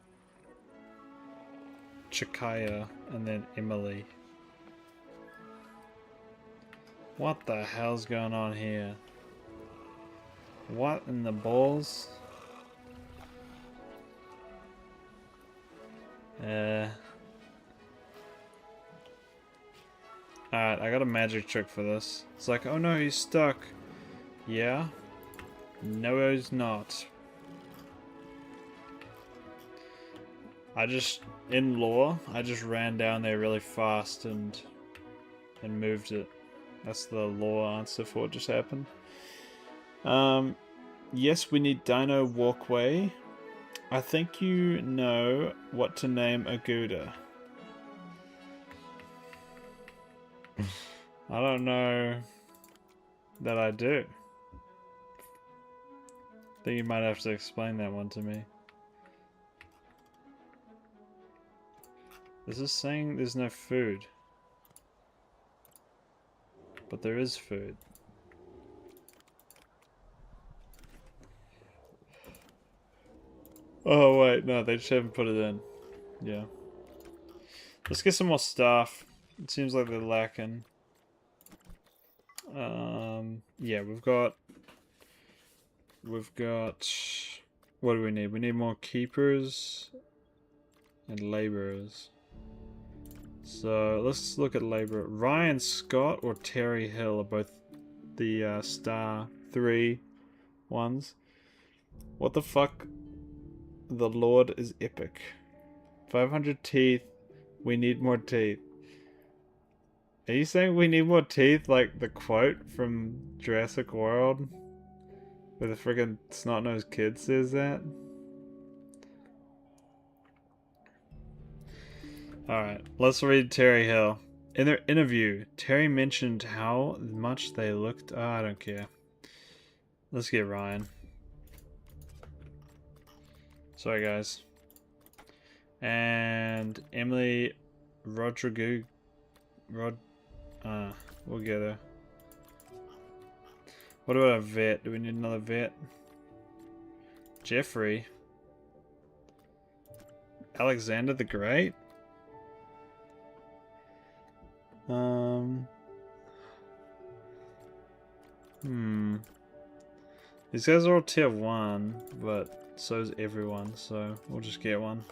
[SPEAKER 1] Chikaya and then Emily. What the hell's going on here? What in the balls? Alright, I got a magic trick for this. It's like, oh no, he's stuck. Yeah? No, he's not. In lore, I just ran down there really fast and moved it. That's the lore answer for what just happened. Yes, we need Dino Walkway. I think you know what to name Aguda. I don't know that I do. I think you might have to explain that one to me. This is saying there's no food. But there is food. Oh wait, no, they just haven't put it in. Yeah. Let's get some more stuff. It seems like they're lacking. Yeah, we've got... What do we need? We need more keepers and laborers. So let's look at labor. Ryan Scott or Terry Hill are both the star 3 ones. What the fuck? The Lord is epic. 500 teeth. We need more teeth. Are you saying we need more teeth like the quote from Jurassic World? Where the friggin' snot-nosed kid says that? Alright, let's read Terry Hill. In their interview, Terry mentioned how much they looked... Oh, I don't care. Let's get Ryan. Sorry, guys. And Emily Rodrigo... we'll get her. What about a vet? Do we need another vet? Jeffrey. Alexander the Great? These guys are all tier 1, but so is everyone, so we'll just get one.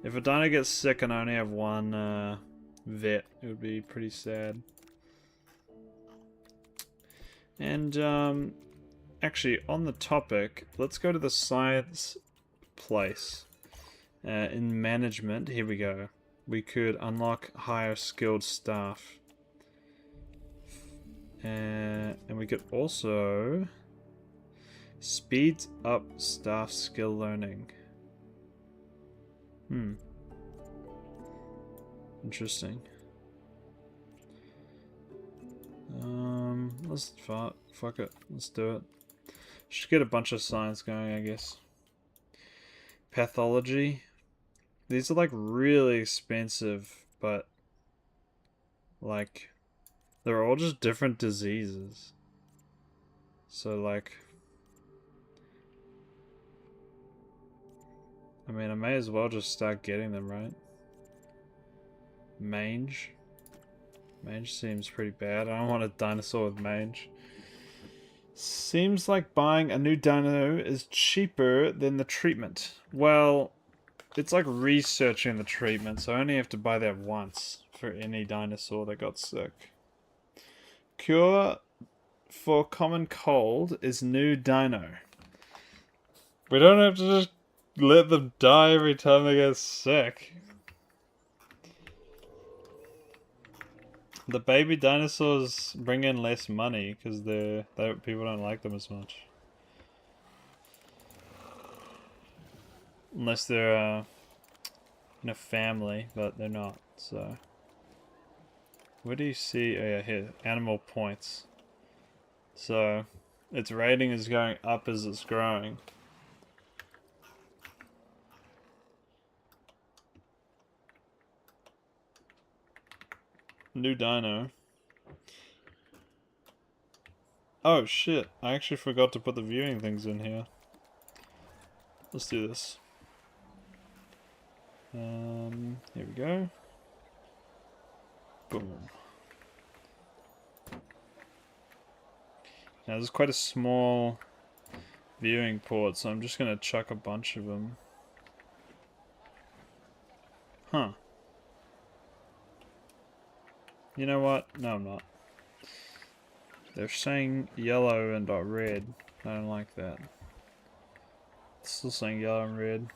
[SPEAKER 1] If a dino gets sick and I only have one vet, it would be pretty sad. And actually, on the topic, let's go to the science place. In management, here we go. We could unlock higher skilled staff. And we could also speed up staff skill learning. Interesting. Let's fuck it. Let's do it. Should get a bunch of science going, I guess. Pathology. These are like really expensive, but like they're all just different diseases. So like, I mean, I may as well just start getting them, right? Mange. Mange seems pretty bad. I don't want a dinosaur with mange. Seems like buying a new dino is cheaper than the treatment. Well, it's like researching the treatment, so I only have to buy that once for any dinosaur that got sick. Cure for common cold is new dino. We don't have to just let them die every time they get sick. The baby dinosaurs bring in less money because people don't like them as much. Unless they're in a family, but they're not, so. Where do you see? Oh yeah, here. Animal points. So, its rating is going up as it's growing. New dino. Oh shit, I actually forgot to put the viewing things in here. Let's do this. Here we go. Boom. Now there's quite a small viewing port, so I'm just gonna chuck a bunch of them. Huh. You know what? No, I'm not. They're saying yellow and not red. I don't like that. It's still saying yellow and red.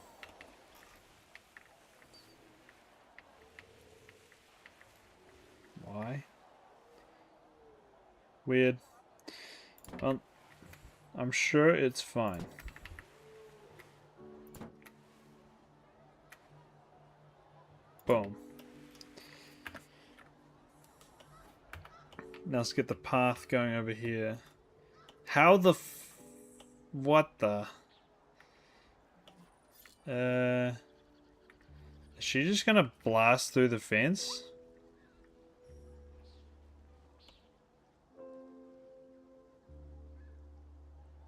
[SPEAKER 1] Why? Weird. Well, I'm sure it's fine. Boom. Now let's get the path going over here. How the what the? Is she just gonna blast through the fence?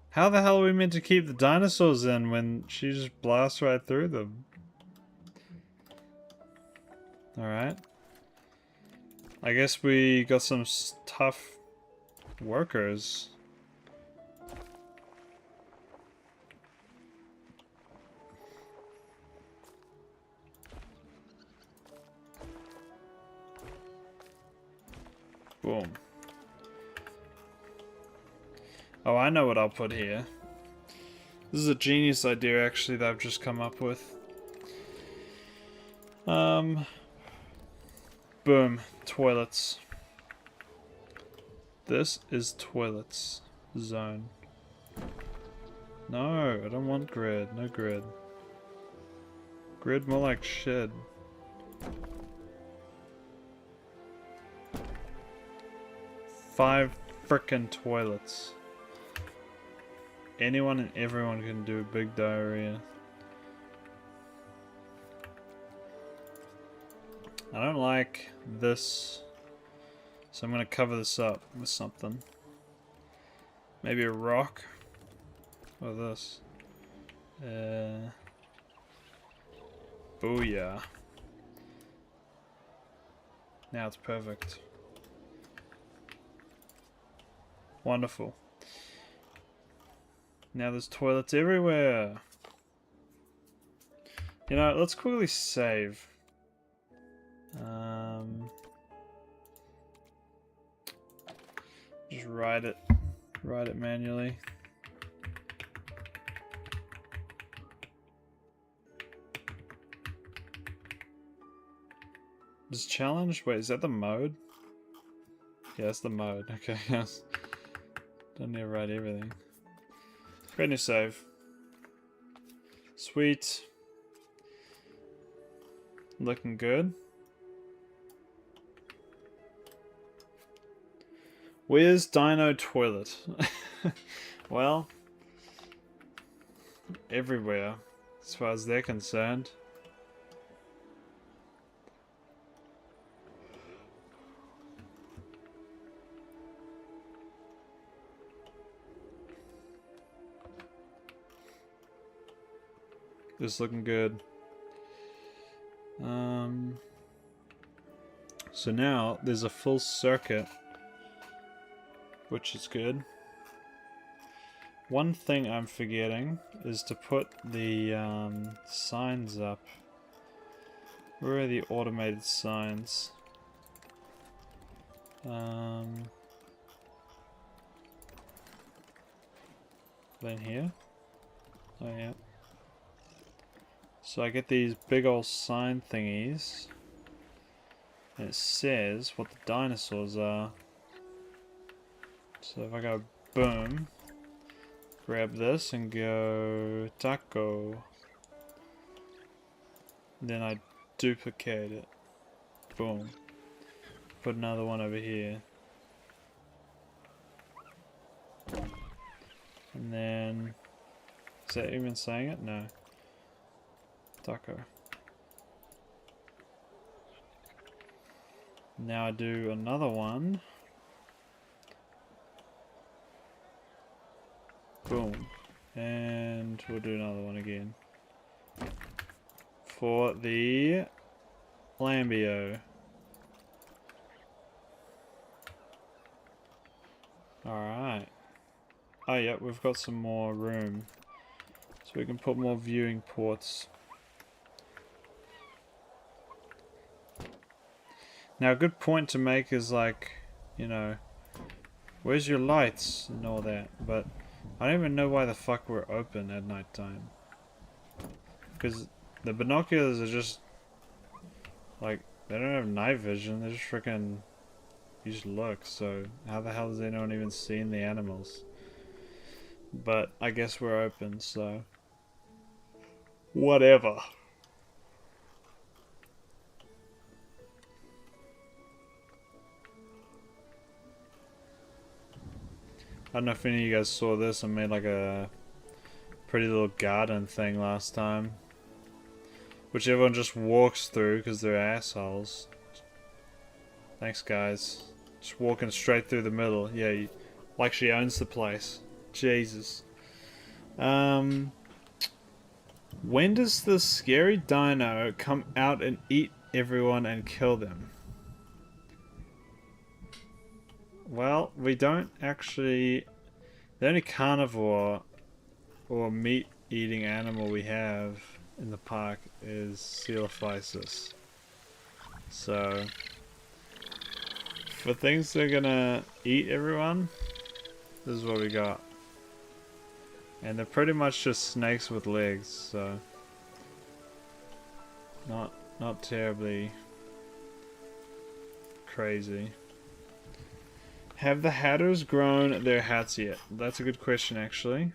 [SPEAKER 1] How the hell are we meant to keep the dinosaurs in when she just blasts right through them? Alright. I guess we got some tough workers. Boom. Oh, I know what I'll put here. This is a genius idea, actually, that I've just come up with. Boom. Toilets. This is toilets zone. No, I don't want grid. No grid. Grid more like shed. Five frickin' toilets. Anyone and everyone can do big diarrhea. I don't like this, so I'm gonna cover this up with something. Maybe a rock, or this. Booyah. Now it's perfect. Wonderful. Now there's toilets everywhere. You know, let's quickly save. Just write it manually. This challenge? Wait, is that the mode? Yeah, that's the mode. Okay, yes. Don't need to write everything. Great new save. Sweet. Looking good. Where's Dino Toilet? Well, everywhere, as far as they're concerned. This is looking good. So now there's a full circuit, which is good. One thing I'm forgetting is to put the signs up. Where are the automated signs? Then here? Oh yeah. So I get these big old sign thingies. And it says what the dinosaurs are. So if I go boom, grab this and go taco. Then I duplicate it. Boom. Put another one over here. And then... Is that even saying it? No. Taco. Now I do another one. Boom. And we'll do another one again. For the Lambio. Alright. Oh yeah, we've got some more room. So we can put more viewing ports. Now a good point to make is like, you know, where's your lights and all that, but I don't even know why the fuck we're open at night time. Because the binoculars are just, like, they don't have night vision, they just freaking, you just look, so how the hell is anyone even seeing the animals? But I guess we're open, so whatever. I don't know if any of you guys saw this. I made like a pretty little garden thing last time, which everyone just walks through because they're assholes. Thanks, guys. Just walking straight through the middle. Yeah, like she owns the place. Jesus. When does the scary dino come out and eat everyone and kill them? Well, we don't actually... The only carnivore or meat-eating animal we have in the park is Coelophysis. So, for things that are gonna eat everyone, this is what we got. And they're pretty much just snakes with legs, so... Not terribly crazy. Have the Hatters grown their hats yet? That's a good question, actually.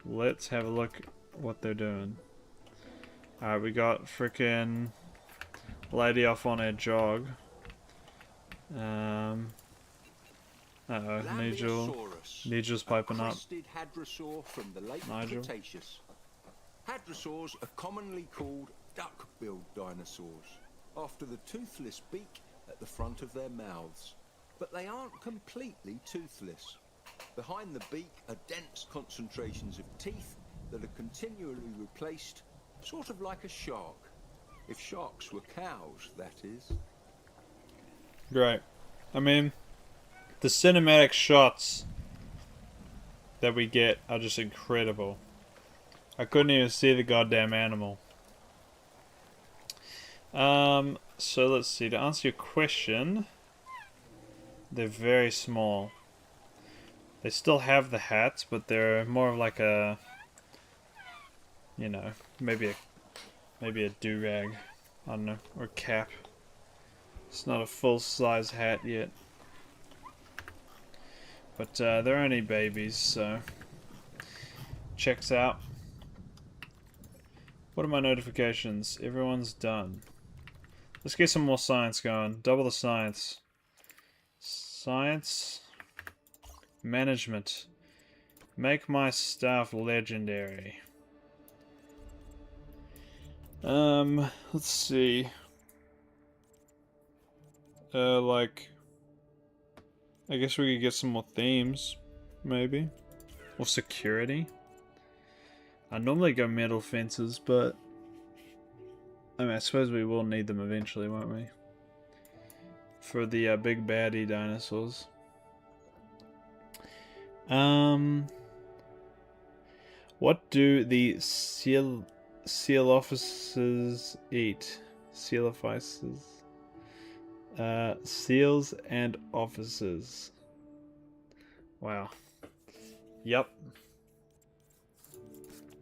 [SPEAKER 1] Let's have a look what they're doing. Alright, we got frickin' lady off on her jog. Uh-oh, Nigel's piping up.
[SPEAKER 2] From the late
[SPEAKER 1] Nigel.
[SPEAKER 2] Cretaceous. Hadrosaurs are commonly called duck-billed dinosaurs, after the toothless beak at the front of their mouths. But they aren't completely toothless. Behind the beak are dense concentrations of teeth that are continually replaced, sort of like a shark. If sharks were cows, that is.
[SPEAKER 1] Great. I mean, the cinematic shots that we get are just incredible. I couldn't even see the goddamn animal. So let's see, to answer your question... They're very small. They still have the hats, but they're more of like a, you know, maybe a do-rag, I don't know, or cap. It's not a full-size hat yet. But they're only babies, so checks out. What are my notifications? Everyone's done. Let's get some more science going. Double the science. Science management. Make my staff legendary. Let's see. Like, I guess we could get some more themes, maybe, or security. I normally go metal fences, but I mean, I suppose we will need them eventually, won't we? For the big baddie dinosaurs. What do the seal officers eat? Seal officers. Seals and officers. Wow. Yep.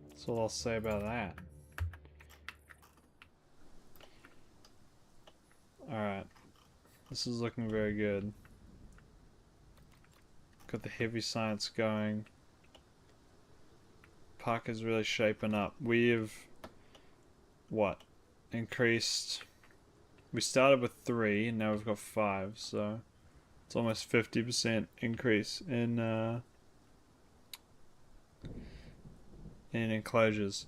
[SPEAKER 1] That's all I'll say about that. Alright. This is looking very good. Got the heavy science going. Park is really shaping up. We've... what? Increased... We started with 3, and now we've got 5, so... It's almost 50% increase in enclosures.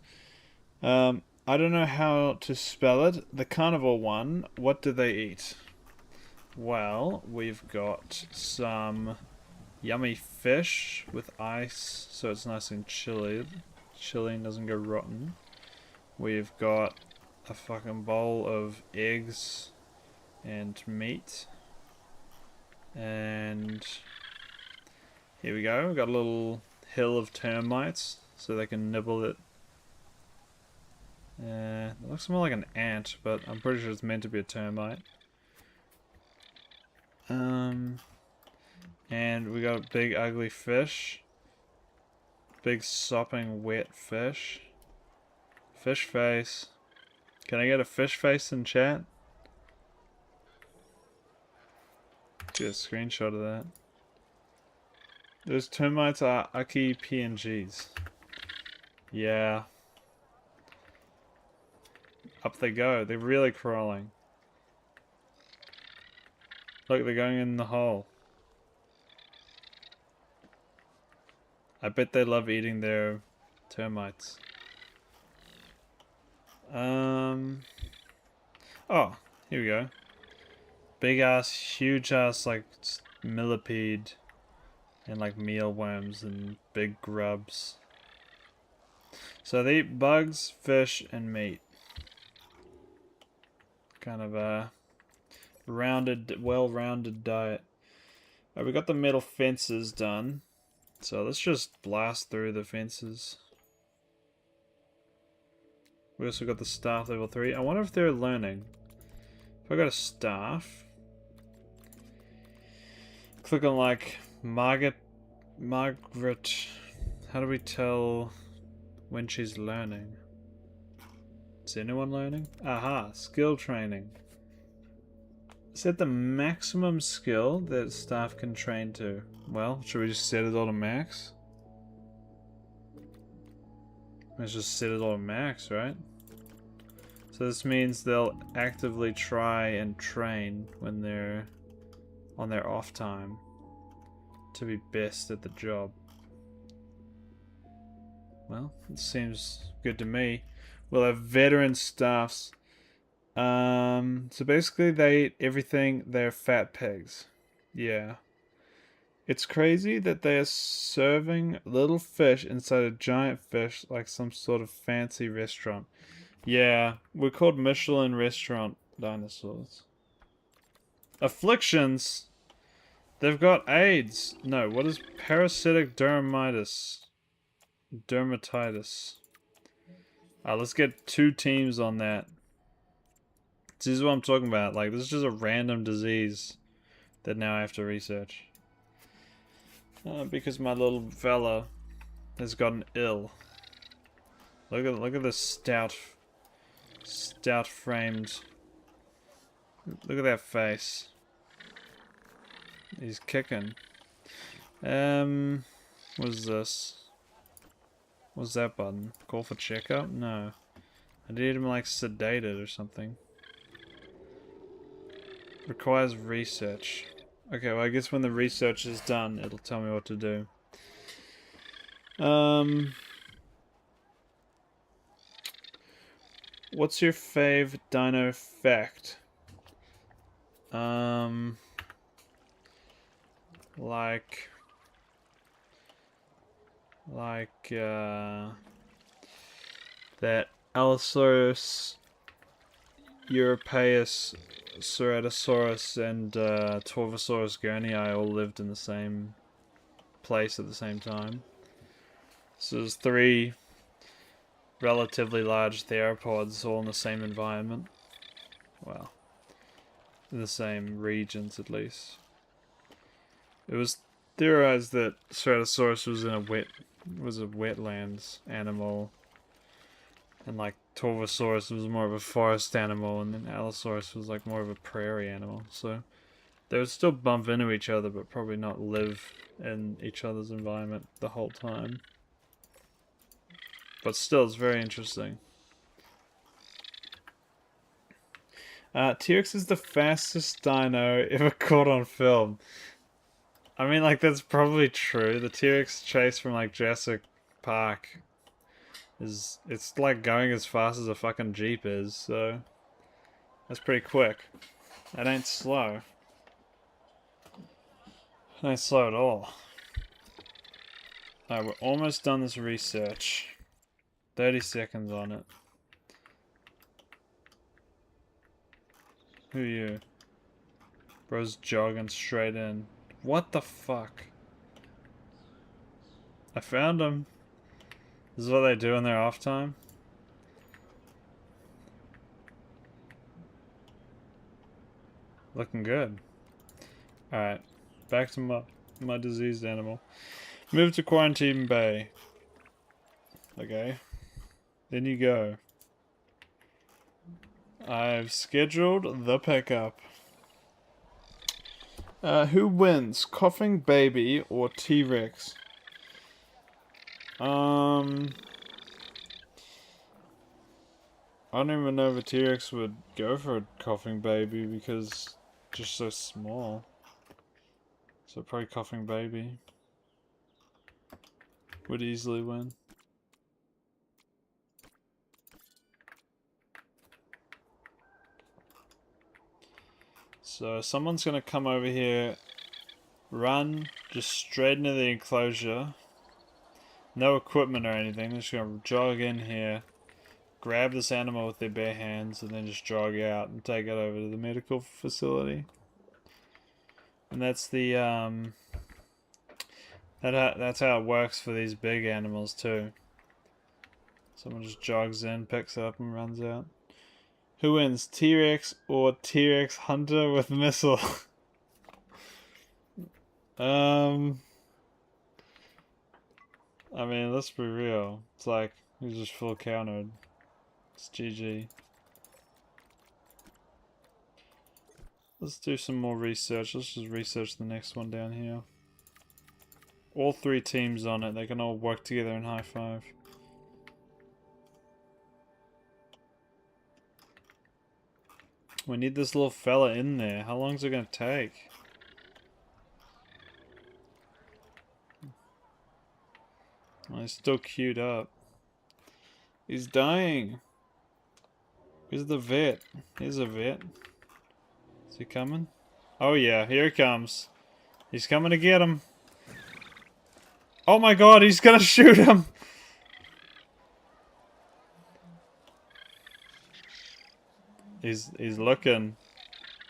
[SPEAKER 1] I don't know how to spell it. The carnivore one, what do they eat? Well, we've got some yummy fish with ice, so it's nice and chilled. Chilly and doesn't go rotten. We've got a fucking bowl of eggs and meat. And here we go. We've got a little hill of termites, so they can nibble it. It looks more like an ant, but I'm pretty sure it's meant to be a termite. And we got a big ugly fish. Big sopping wet fish. Fish face. Can I get a fish face in chat? Get a screenshot of that. Those termites are Aki PNGs. Yeah. Up they go. They're really crawling. Look, they're going in the hole. I bet they love eating their termites. Oh, here we go. Big ass, huge ass, like, millipede. And like mealworms and big grubs. So they eat bugs, fish, and meat. Kind of a rounded, well-rounded diet. Alright, we got the metal fences done. So let's just blast through the fences. We also got the staff level 3. I wonder if they're learning. If I got a staff, click on like Margaret. How do we tell when she's learning? Is anyone learning? Aha, skill training. Set the maximum skill that staff can train to. Well, should we just set it all to max? Let's just set it all to max, right? So this means they'll actively try and train when they're on their off time to be best at the job. Well, it seems good to me. We'll have veteran staffs. So basically they eat everything. They're fat pigs. Yeah. It's crazy that they are serving little fish inside a giant fish like some sort of fancy restaurant. Yeah, we're called Michelin restaurant dinosaurs. Afflictions? They've got AIDS. No, what is parasitic dermatitis? Dermatitis. Let's get 2 teams on that. This is what I'm talking about. Like, this is just a random disease that now I have to research. Because my little fella has gotten ill. Look at this stout framed. Look at that face. He's kicking. What is this? What's that button? Call for checkup? No. I need him like sedated or something. Requires research. Okay, well I guess when the research is done, it'll tell me what to do. What's your fave dino fact? That Allosaurus, Europaeus, Ceratosaurus, and Torvosaurus gurnii all lived in the same place at the same time. So there's 3 relatively large theropods all in the same environment. Well, in the same regions at least. It was theorized that Ceratosaurus was in a wetlands animal And like Torvosaurus was more of a forest animal, and then Allosaurus was like more of a prairie animal. So they would still bump into each other, but probably not live in each other's environment the whole time. But still, it's very interesting. T-Rex is the fastest dino ever caught on film. I mean, like, that's probably true. The T-Rex chase from, like, Jurassic Park it's like going as fast as a fucking Jeep is, so that's pretty quick. That ain't slow. That ain't slow at all. Alright, we're almost done this research. 30 seconds on it. Who are you? Bro's jogging straight in. What the fuck? I found him. This is what they do in their off time? Looking good. Alright. Back to my diseased animal. Move to Quarantine Bay. Okay. Then you go. I've scheduled the pickup. Who wins? Coughing Baby or T-Rex? I don't even know if a T-Rex would go for a Coughing Baby because it's just so small. So probably Coughing Baby would easily win. So someone's gonna come over here, run just straight into the enclosure. No equipment or anything. They're just gonna jog in here, grab this animal with their bare hands, and then just jog out and take it over to the medical facility. And that's the that's how it works for these big animals too. Someone just jogs in, picks it up, and runs out. Who wins, T-Rex or T-Rex Hunter with missile? I mean, let's be real. It's like, he's just full countered. It's GG. Let's do some more research. Let's just research the next one down here. All three teams on it. They can all work together in high five. We need this little fella in there. How long is it going to take? Oh, he's still queued up. He's dying. Where's the vet? Here's a vet. Is he coming? Oh yeah, here he comes. He's coming to get him. Oh my god, he's gonna shoot him! He's looking.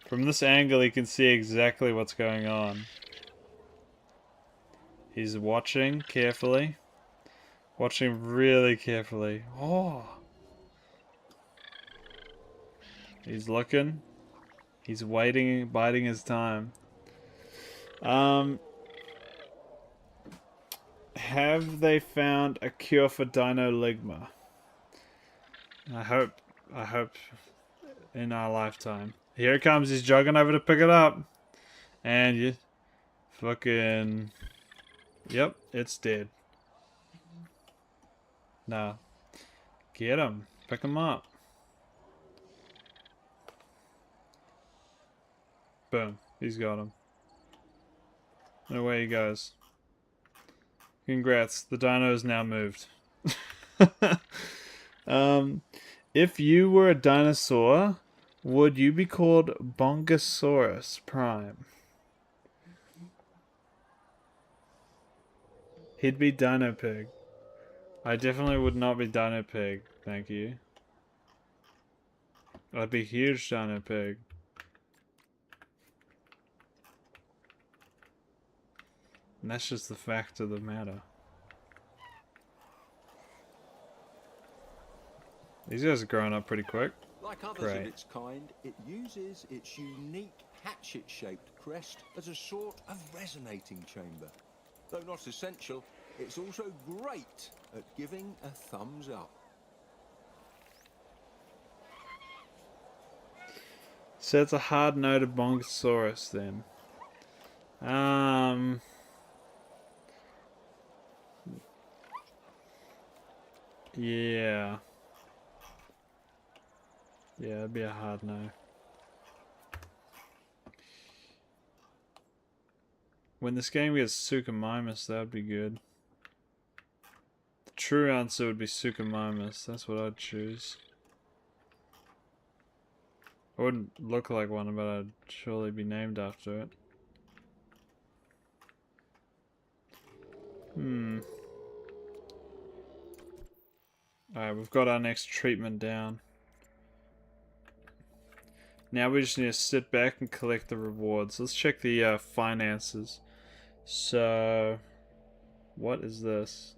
[SPEAKER 1] From this angle he can see exactly what's going on. He's watching carefully. Watching really carefully. Oh! He's looking. He's waiting, biding his time. Have they found a cure for Dino Ligma? I hope in our lifetime. Here it comes, he's jogging over to pick it up. And you fucking... Yep, it's dead. No. Get him. Pick him up. Boom. He's got him. And away he goes. Congrats. The dino is now moved. If you were a dinosaur, would you be called Bongosaurus Prime? He'd be Dino Pig. I definitely would not be Dino Pig, thank you. I'd be huge Dino Pig. And that's just the fact of the matter. These guys are growing up pretty quick.
[SPEAKER 2] Like others of its kind, it uses its unique hatchet-shaped crest as a sort of resonating chamber. Though not essential, it's also great at giving a thumbs up.
[SPEAKER 1] So it's a hard no to Bongosaurus then. Yeah. Yeah, it'd be a hard no. When this game gets Suchomimus, that would be good. The true answer would be Suchomimus. That's what I'd choose. I wouldn't look like one, but I'd surely be named after it. Alright, we've got our next treatment down. Now we just need to sit back and collect the rewards. Let's check the finances. So, what is this?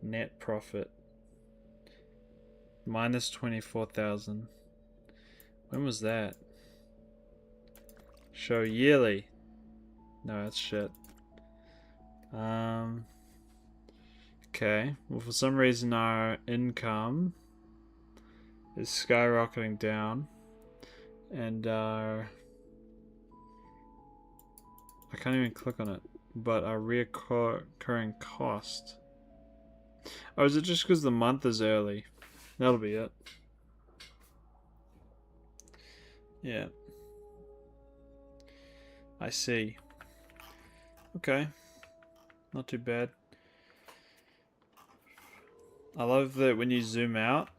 [SPEAKER 1] Net profit. Minus 24,000. When was that? Show yearly. No, that's shit. Okay. Well, for some reason our income is skyrocketing down. And our... I can't even click on it. But our reoccurring cost... Oh, is it just because the month is early? That'll be it. Yeah. I see. Okay. Not too bad. I love that when you zoom out,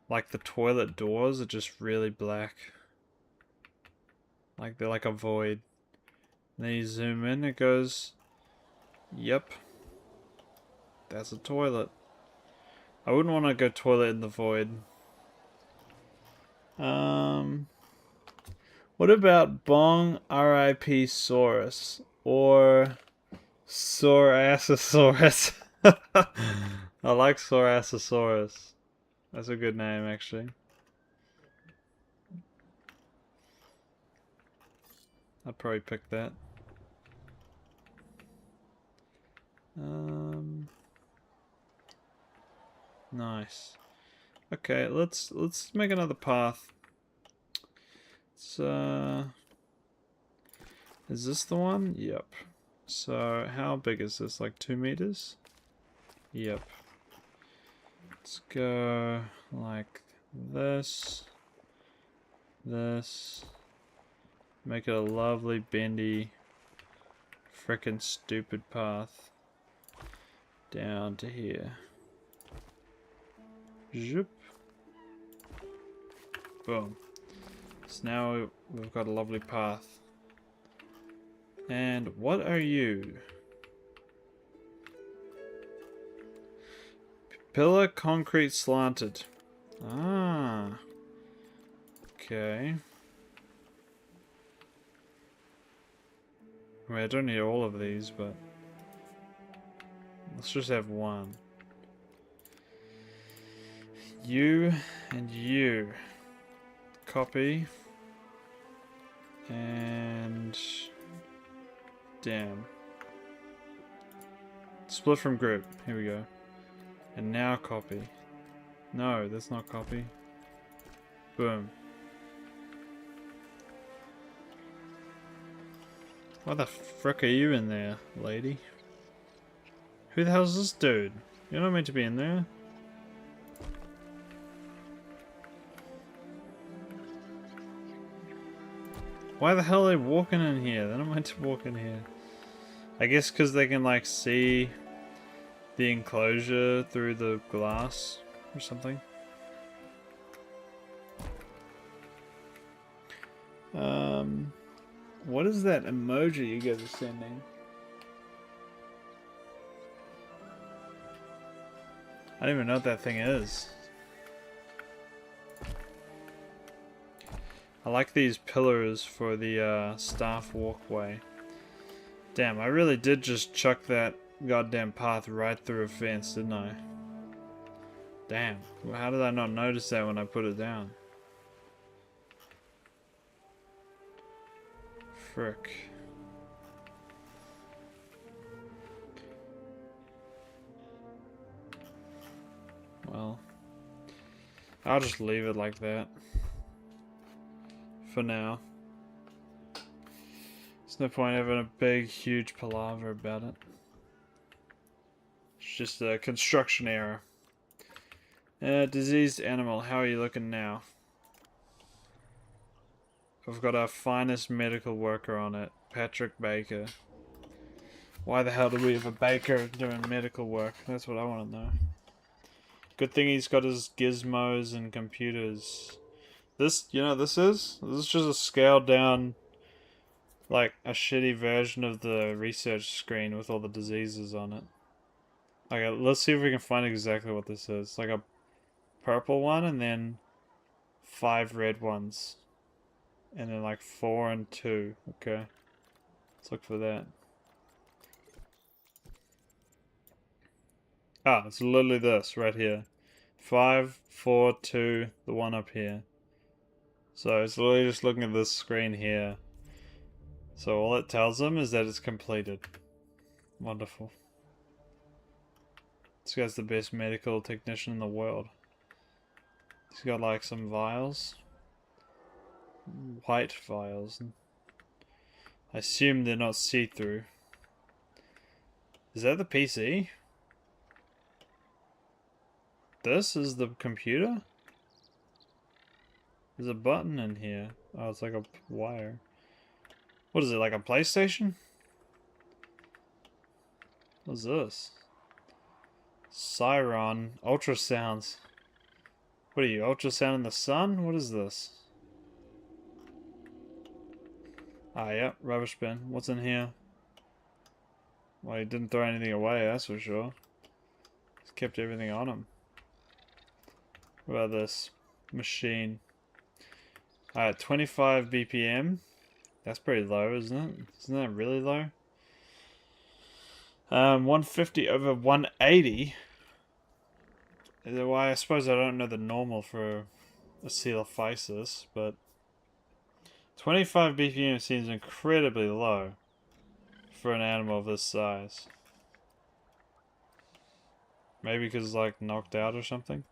[SPEAKER 1] like the toilet doors are just really black. Like they're like a void. And then you zoom in, it goes, yep. That's a toilet. I wouldn't want to go toilet in the void. What about Bong R.I.P. Saurus or Saurassosaurus? I like Saurassosaurus. That's a good name, actually. I'd probably pick that. Nice. Okay, let's make another path. It's is this the one? Yep. So how big is this? Like 2 meters? Yep. Let's go like this. This. Make it a lovely bendy frickin' stupid path down to here. Zoop. Boom. So now we've got a lovely path. And what are you? Pillar concrete slanted. Ah. Okay. I mean, I don't need all of these, but let's just have one. You and you. Copy. And... damn. Split from group. Here we go. And now copy. No, that's not copy. Boom. Why the frick are you in there, lady? Who the hell's this dude? You're not meant to be in there. Why the hell are they walking in here? They're not meant to walk in here. I guess because they can like see the enclosure through the glass or something. What is that emoji you guys are sending? I don't even know what that thing is. I like these pillars for the staff walkway. Damn, I really did just chuck that goddamn path right through a fence, didn't I? Damn, how did I not notice that when I put it down? Frick. Well, I'll just leave it like that. for now. There's no point having a big, huge palaver about it. It's just a construction error. Diseased animal, how are you looking now? We've got our finest medical worker on it, Patrick Baker. Why the hell do we have a baker doing medical work? That's what I want to know. Good thing he's got his gizmos and computers. This, you know, this is just a scaled down, like a shitty version of the research screen with all the diseases on it. Okay, let's see if we can find exactly what this is. Like a purple one and then 5 red ones. And then like 4 and 2. Okay. Let's look for that. Ah, it's literally this right here. 5, 4, 2, the one up here. So it's literally just looking at this screen here. So all it tells them is that it's completed. Wonderful. This guy's the best medical technician in the world. He's got like some vials. White vials. I assume they're not see-through. Is that the PC? This is the computer? There's a button in here. Oh, it's like a wire. What is it, like a PlayStation? What's this? Siron. Ultrasounds. What are you, ultrasound in the sun? What is this? Ah, yep, rubbish bin. What's in here? Well, he didn't throw anything away, that's for sure. He's kept everything on him. What about this? Machine. Alright, 25 BPM. That's pretty low, isn't it? Isn't that really low? 150 over 180. Well, I suppose I don't know the normal for a Coelophysis, but 25 BPM seems incredibly low for an animal of this size. Maybe because it's like knocked out or something.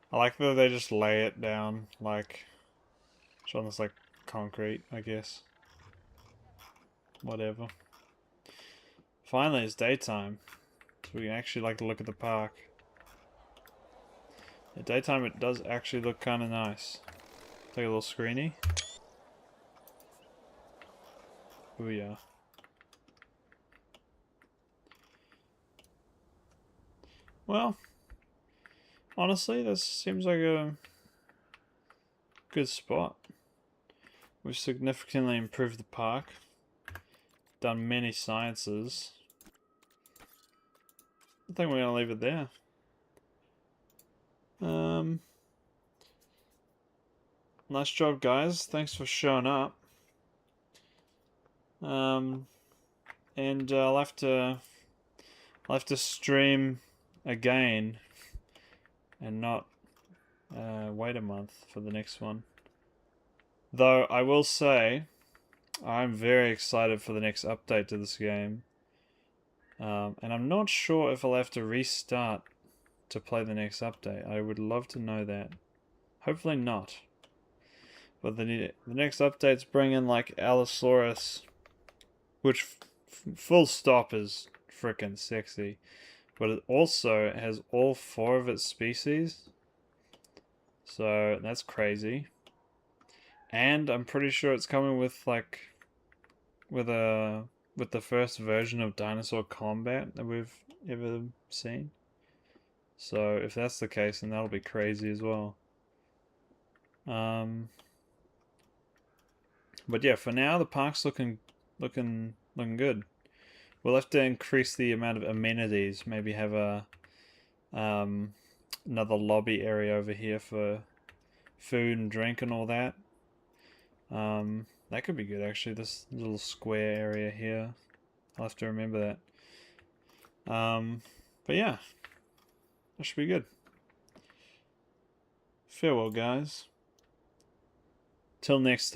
[SPEAKER 1] I like that they just lay it down like it's almost like concrete, I guess. Whatever. Finally, it's daytime, so we can actually like look at the park. At daytime, it does actually look kind of nice. Take a little screeny. Oh yeah. Well, honestly, this seems like a good spot. We've significantly improved the park. Done many sciences. I think we're gonna leave it there. Nice job, guys. Thanks for showing up. And I'll have to stream again and not wait a month for the next one. Though I will say I'm very excited for the next update to this game. And I'm not sure if I'll have to restart to play the next update. I would love to know that. Hopefully not. But the next updates bring in like Allosaurus, which full stop is frickin' sexy. But it also has all 4 of its species. So that's crazy. And I'm pretty sure it's coming with like with the first version of dinosaur combat that we've ever seen. So if that's the case, then that'll be crazy as well. But yeah, for now the park's looking good. We'll have to increase the amount of amenities. Maybe have a another lobby area over here for food and drink and all that. That could be good actually. This little square area here. I'll have to remember that. But yeah, that should be good. Farewell, guys. Till next time.